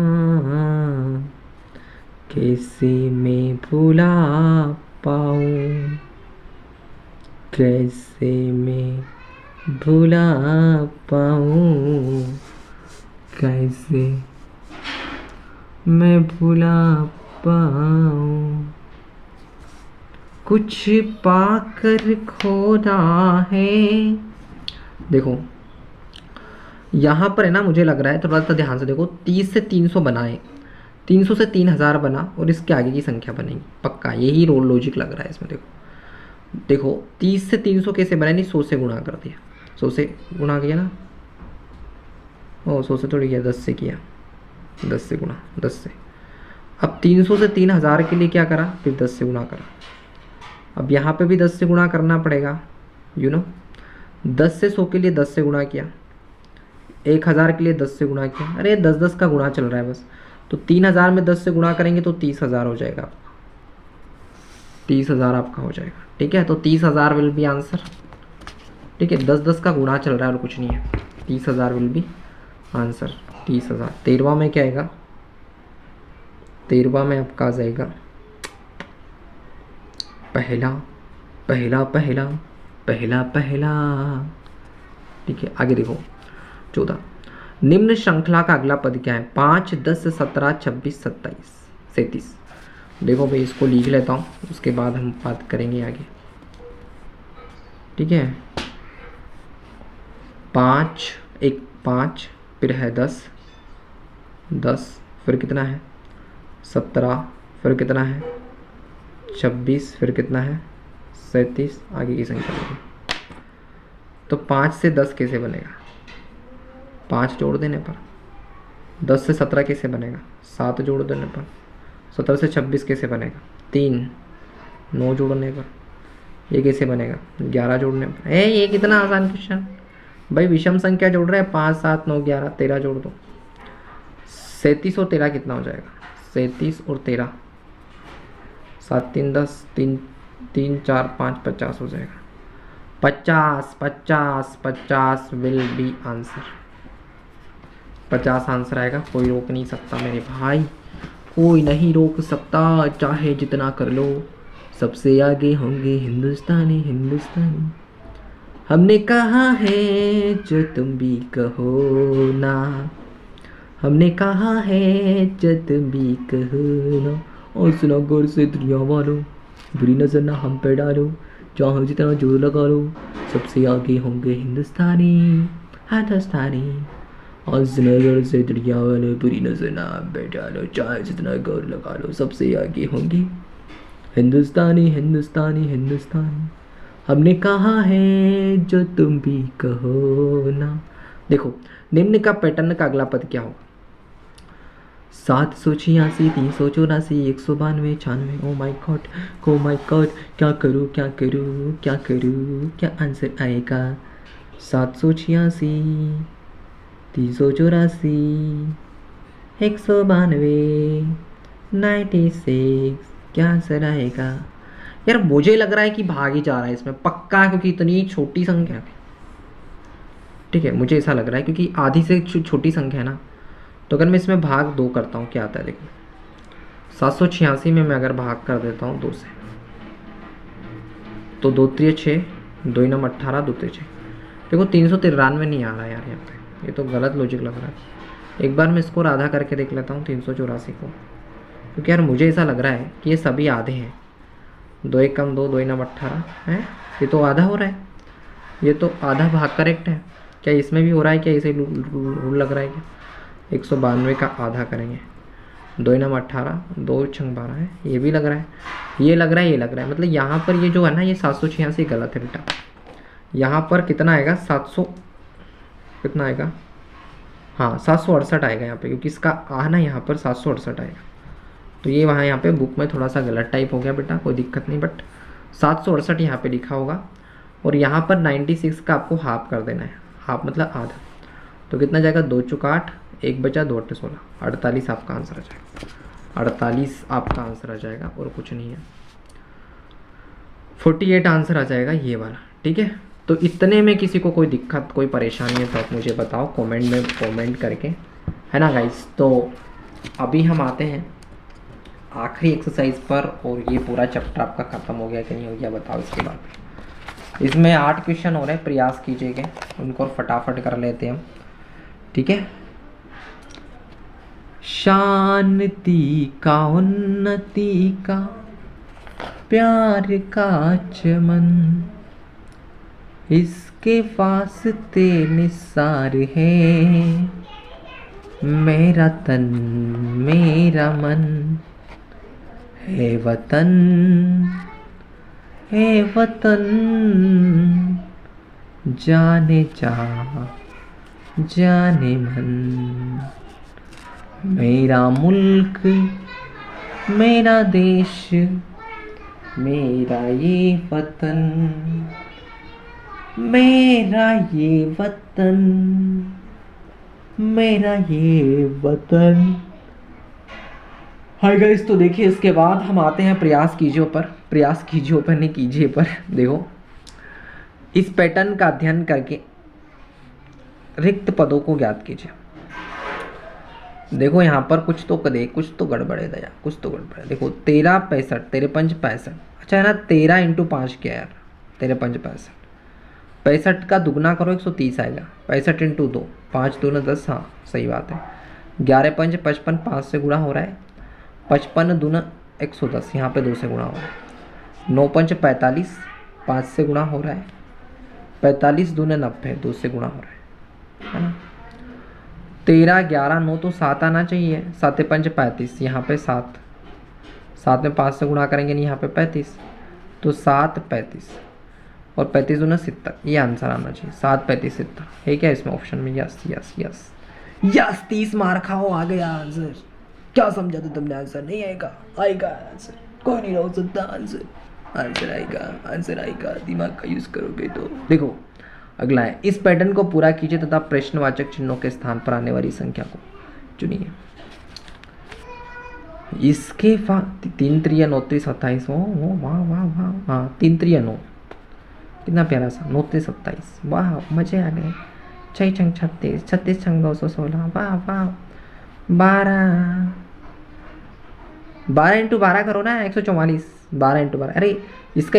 कैसे मैं भुला पाऊँ, कैसे मैं भुला पाऊँ, कैसे मैं भुला पाऊँ। कुछ पाकर खोना है। देखो यहाँ पर है ना, मुझे लग रहा है थोड़ा सा ध्यान से देखो, 30 से 300 बनाए, 300 से 3000 बना और इसके आगे की संख्या बनेगी पक्का, यही रोल लॉजिक लग रहा है इसमें। देखो 30 से 300 कैसे बना, नहीं 100 से गुणा कर दिया, 100 से गुणा किया ना, ओ 100 से थोड़ी किया, 10 से किया, 10 से गुणा 10 से। अब 300 से 3000 के लिए क्या करा, फिर 10 से गुणा करा। अब यहाँ पे भी 10 से गुणा करना पड़ेगा, यू नो। 10 से 100 के लिए 10 से गुणा किया, 1000 के लिए 10 से गुणा किया। अरे 10 का गुणा चल रहा है बस। तो 3000 में 10 से गुणा करेंगे तो 30,000 हो जाएगा, 30,000 आपका हो जाएगा। ठीक है, तो 30,000 विल बी आंसर। ठीक है, 10 का गुणा चल रहा है और कुछ नहीं है। 30,000 विल बी आंसर, 30,000। 13वां में क्या आएगा? 13वां में आपका आ जाएगा पहला पहला पहला पहला पहला। ठीक है, आगे देखो 14। निम्न श्रृंखला का अगला पद क्या है? 5, 10, 17, 26, 27, 37। देखो भाई, इसको लिख लेता हूँ, उसके बाद हम बात करेंगे आगे। ठीक है, 5, एक 5, फिर है 10, 10 फिर कितना है 17, फिर कितना है 26, फिर कितना है 37, आगे की संख्या होगी। तो 5 से 10 कैसे बनेगा? 5 जोड़ देने पर। 10 से 17 कैसे बनेगा? 7 जोड़ देने पर। 17 से 26 कैसे बनेगा? 3। 9 जोड़ने पर। ये कैसे बनेगा? 11 जोड़ने पर। ये कितना आसान क्वेश्चन भाई, विषम संख्या जोड़ रहे हैं। 5, 7, 9, 11, 13 जोड़ दो। 37 और 13 कितना हो जाएगा? 37 और 13, 7, 3, 10, 3, 3, 4, 5, 50 हो जाएगा। 50, 50, 50 विल बी आंसर। 50 आंसर आएगा। कोई रोक नहीं सकता मेरे भाई, कोई नहीं रोक सकता, चाहे जितना कर लो। सबसे आगे होंगे हिंदुस्तानी, हिंदुस्तानी। हमने कहा है जो तुम भी कहो ना, हमने कहा है जो तुम भी कहो ना। और सुना गौर से दुनिया वालों, बुरी नजर ना हम पे डालो, चाहो जितना जोर लगा लो। सबसे आगे होंगे हिंदुस्तानी, हिंदुस्तानी। और सुना गौर से दुनिया वालों, बुरी नजर ना हम पे डालो, चाहे जितना गौर लगा लो। सबसे आगे होंगे हिंदुस्तानी, हिंदुस्तानी, हिंदुस्तानी। हमने कहा है जो तुम भी कहो ना। देखो, निम्न का पैटर्न का अगला पद क्या होगा? 786, 384, 192, 96। Oh my God, oh my God, क्या करूँ क्या करूँ क्या करूँ, क्या आंसर आएगा? 786, 384, 192, 96, क्या आंसर आएगा? यार मुझे लग रहा है कि भाग ही जा रहा है इसमें पक्का, क्योंकि इतनी छोटी संख्या है। ठीक है, मुझे ऐसा लग रहा है क्योंकि आधी से छोटी संख्या है ना। तो अगर मैं इसमें भाग 2 करता हूँ क्या आता है? देखो 786 में मैं अगर भाग कर देता हूँ 2 से, तो 2 3 6, 2 9 18, 2 3 6। देखो 393 नहीं आ रहा है यार यहाँ पे, ये तो गलत लॉजिक लग रहा है। एक बार मैं इसको आधा करके देख लेता हूँ 384 को, क्योंकि यार मुझे ऐसा लग रहा है कि ये सभी आधे हैं। 2 1 कम 2, 2 9 18 है, ये तो आधा हो रहा है। ये तो आधा भाग करेक्ट है। क्या इसमें भी हो रहा है? क्या इसे रूल लग रहा है? क्या 192 का आधा करेंगे? 2 9 18, 2 6 12 है, ये भी लग रहा है, ये लग रहा है, ये लग रहा है। मतलब यहाँ पर ये जो है ना, ये 786 गलत है बेटा। यहाँ पर कितना आएगा? 700 कितना आएगा? हाँ 768 आएगा यहाँ पे, क्योंकि इसका आना यहाँ पर 768 आएगा। तो ये वहाँ यहाँ पे बुक में थोड़ा सा गलत टाइप हो गया बेटा, कोई दिक्कत नहीं, बट 768 यहाँ पे लिखा होगा। और यहाँ पर 96 का आपको हाफ कर देना है, हाफ मतलब आधा। तो कितना जाएगा? 2 चौका 8, 1 बचा 2 8 16, 48 आपका आंसर आ जाएगा। 48 आपका आंसर आ जाएगा और कुछ नहीं है। 48 आंसर आ जाएगा ये वाला। ठीक है, तो इतने में किसी को कोई दिक्कत कोई परेशानी है तो आप मुझे बताओ कमेंट में, कमेंट करके, है ना गाइस। तो अभी हम आते हैं आखिरी एक्सरसाइज पर, और ये पूरा चैप्टर आपका ख़त्म हो गया कि नहीं हो गया बताओ इसके बाद। इसमें 8 क्वेश्चन हो रहे हैं, प्रयास कीजिएगा उनको और फटाफट कर लेते हैं हम। ठीक है, शांति का, उन्नति का, प्यार का चमन, इसके वास्ते निसार है मेरा तन मेरा मन। है वतन, है वतन, जाने जा जाने मन। मेरा मुल्क, मेरा देश, मेरा ये वतन, मेरा ये वतन, मेरा ये वतन। हाय गाइस, तो देखिए इसके बाद हम आते हैं प्रयास कीजिए पर, प्रयास कीजिए पर नहीं कीजिए पर। देखो इस पैटर्न का अध्ययन करके रिक्त पदों को ज्ञात कीजिए। देखो यहाँ पर कुछ तो गड़बड़ है दया, कुछ तो गड़बड़ है। देखो 13 65, 13 पंच 65। अच्छा है ना, 13 इंटू 5 क्या यार, 13 पंच 65। 65 का दुगना करो 130 आएगा। 65 इंटू 2, 5 दूना 10, हाँ सही बात है। 11 पंच 55, 5 से गुणा हो रहा है। 55 दूना 110, यहाँ पे 2 से गुणा हो रहा है। 9 पंच 45, 5 से गुणा हो रहा है। 45 दूना 90, 2 से गुणा हो रहा है ना। 13 11 9 तो 7 आना चाहिए। 7 पंच 35, यहाँ पे 7, 7 में 5 से गुणा करेंगे नहीं, यहाँ पे 35, तो 7 35 और 35 दूना 70, ये आंसर आना चाहिए। 7 35 70 है क्या इसमें ऑप्शन में? Yes yes yes yes. 30 मार खाओ, आ गया आंसर। क्या समझा था तुमने? आंसर नहीं आएगा? आएगा आंसर, कोई नहीं रोक सकता आंसर। आंसर आएगा, आंसर आएगा, दिमाग का यूज करोगे तो। देखो अगला है, इस पैटर्न को पूरा कीजिए तथा प्रश्नवाचक चिन्हों के स्थान पर आने वाली संख्या को चुनिए। इसके 3 3 9 27, ओ वाह वाह वाह, हाँ 3 3 9, कितना प्यारा सा, 9 27, वाह मजे आ गए। 6 छंग 36, 36 छंग 216, वाह वाह। 12 इंटू 12 करो ना, 144। 12 इंटू 12, अरे इसका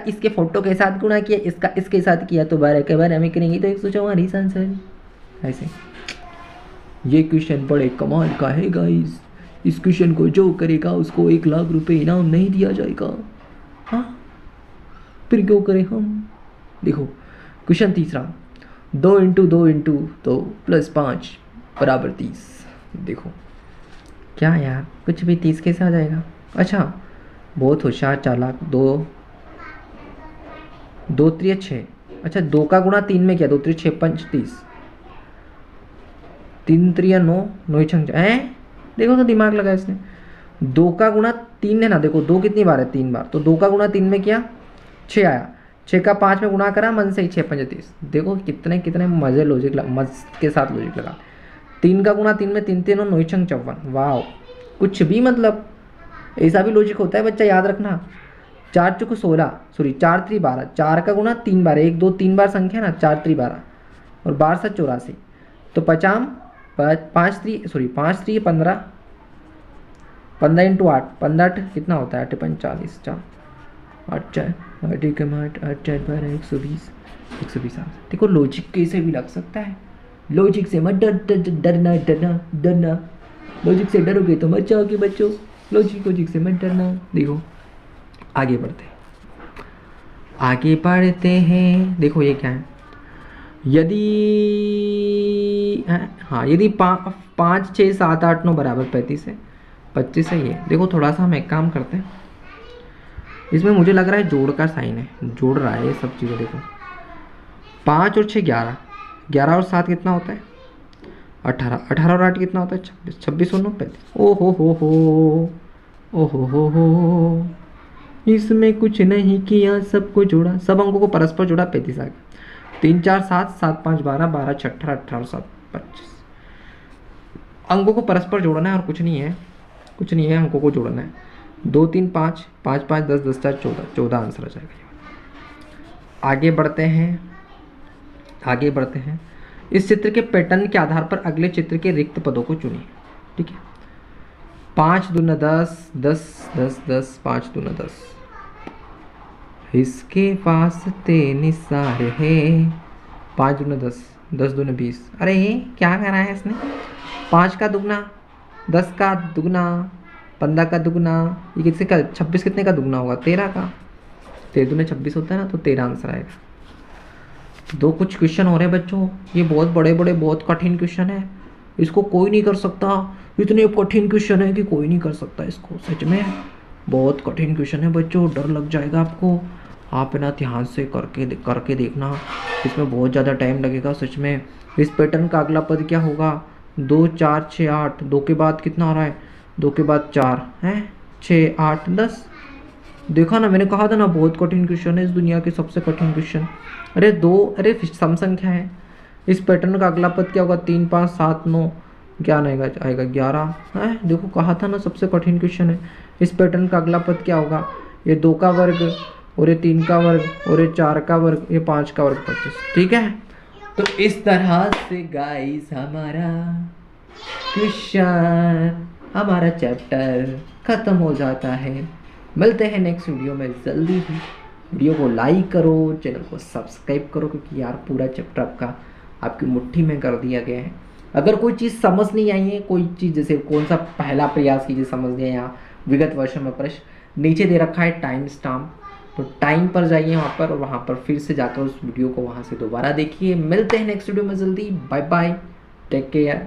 इसके फोटो के साथ गुणा किया, इसका इसके साथ किया, तो 12 के 12 में करेंगे तो 144 आंसर। ऐसे ये क्वेश्चन बड़े कमाल का है गाइस। इस क्वेश्चन को जो करेगा उसको 1 लाख रुपए इनाम नहीं दिया जाएगा। हाँ फिर क्यों करें हम? देखो क्वेश्चन तीसरा, 2 इंटू 2 इंटू 2 प्लस 5 बराबर 30। देखो क्या यार, कुछ भी 30 कैसे आ जाएगा? अच्छा बहुत होशियार चालाक। 2 3 6, अच्छा 2 का गुणा 3 में क्या, 2 3 6 5 30, 3 3 9, 9 छंग है। देखो तो दिमाग लगा इसने। 2 का गुणा 3 है ना, देखो 2 कितनी बार है, 3 बार, तो 2 का गुणा 3 में किया 6 आया। 6 का 5 में गुणा करा मन से ही, 6 5 30। देखो कितने कितने मजे लॉजिक मजे के साथ लॉजिक लगा। 3 का गुणा 3 में 3 3 और 9 छंग 54, वाह। कुछ भी मतलब ऐसा भी लॉजिक होता है बच्चा, याद रखना। 4 चुक 16, सॉरी 4 3 12, 4 का गुणा 3 बार, 1 2 3 बार संख्या ना, 4 3 12 और 12 7 84, तो 50 5 3 सॉरी 5 3 15, 15 इंटू 8, 15 8 कितना होता है, 8 5 40, 4 8 4 8 1 8 8 4 12 120, 120 आंसर। देखो लॉजिक कैसे भी लग सकता है। लॉजिक से मत डरना डरना डरना, लॉजिक से डरोगे तो मत जाओगे बच्चों, लॉजिक से मत डरना। देखो आगे बढ़ते हैं। देखो ये क्या है, यदि हाँ यदि 5 6 7 8 9 बराबर 35 है, 25 है ये। देखो थोड़ा सा हम एक काम करते हैं, इसमें मुझे लग रहा है जोड़ का साइन है, जोड़ रहा है ये सब चीज़ें। देखो 5 और 6 11, 11 और 7 कितना होता है, 18, 18 और 8 कितना होता है, 26, 26 और 9 35। ओ हो, इसमें कुछ नहीं किया, सबको जोड़ा, सब अंकों को परस्पर जोड़ा, 35 आ गया। 3 4 7, 7 5 12, 12 6 18, 18 और 7 25। अंकों को परस्पर जोड़ना है और कुछ नहीं है, कुछ नहीं है, अंकों को जोड़ना है। 2 3 5, 5 5 10 10 4 14, 14 आंसर आ जाएगा। आगे बढ़ते हैं। इस चित्र के पैटर्न के आधार पर अगले चित्र के रिक्त पदों को चुनिए। ठीक है, 5 दूना 10, 10 10 10, 5 दूना 10। इसके वास्ते निसार है। 5 दूना 10, 10 दूना 20। अरे ये क्या करा है इसने? 5 का दुगना, 10 का दुगना, 15 का दुगना, ये कितने का, 26 कितने का दुगना होगा, 13 का। 13 दूना 26 होता है ना, तो 13 आंसर आएगा। 2 कुछ क्वेश्चन हो रहे हैं बच्चों, ये बहुत बड़े बहुत कठिन क्वेश्चन है, इसको कोई नहीं कर सकता। इतने कठिन क्वेश्चन है कि कोई नहीं कर सकता इसको, सच में बहुत कठिन क्वेश्चन है बच्चों, डर लग जाएगा आपको। आप ना ध्यान से करके देखना, इसमें बहुत ज़्यादा टाइम लगेगा सच में। इस पैटर्न का अगला पद क्या होगा, 2 4 6 8, 2 के बाद कितना आ रहा है, 2 के बाद 4 है, 6 8 10, देखा ना, मैंने कहा था ना बहुत कठिन क्वेश्चन है, इस दुनिया के सबसे कठिन क्वेश्चन। अरे सम संख्या है, इस पैटर्न का अगला पद क्या होगा? 3 5 7 9, ज्ञान आएगा 11 है। देखो कहा था ना सबसे कठिन क्वेश्चन है। इस पैटर्न का अगला पद क्या होगा? ये 2 का वर्ग और ये 3 का वर्ग और ये 4 का वर्ग, ये 5 का वर्ग 25। ठीक है, तो इस तरह से गाइस हमारा क्वेश्चन, हमारा चैप्टर खत्म हो जाता है। मिलते हैं नेक्स्ट वीडियो में जल्दी ही। वीडियो को लाइक करो, चैनल को सब्सक्राइब करो, क्योंकि यार पूरा चैप्टर आपकी मुट्ठी में कर दिया गया है। अगर कोई चीज़ समझ नहीं आई है, कोई चीज़ जैसे कौन सा पहला प्रयास कीजिए समझ लिया, या विगत वर्षों में प्रश्न नीचे दे रखा है टाइम स्टाम्प, तो टाइम पर जाइए वहाँ पर और वहाँ पर फिर से जाकर उस वीडियो को वहाँ से दोबारा देखिए। मिलते हैं नेक्स्ट वीडियो में जल्दी। Bye bye, take care.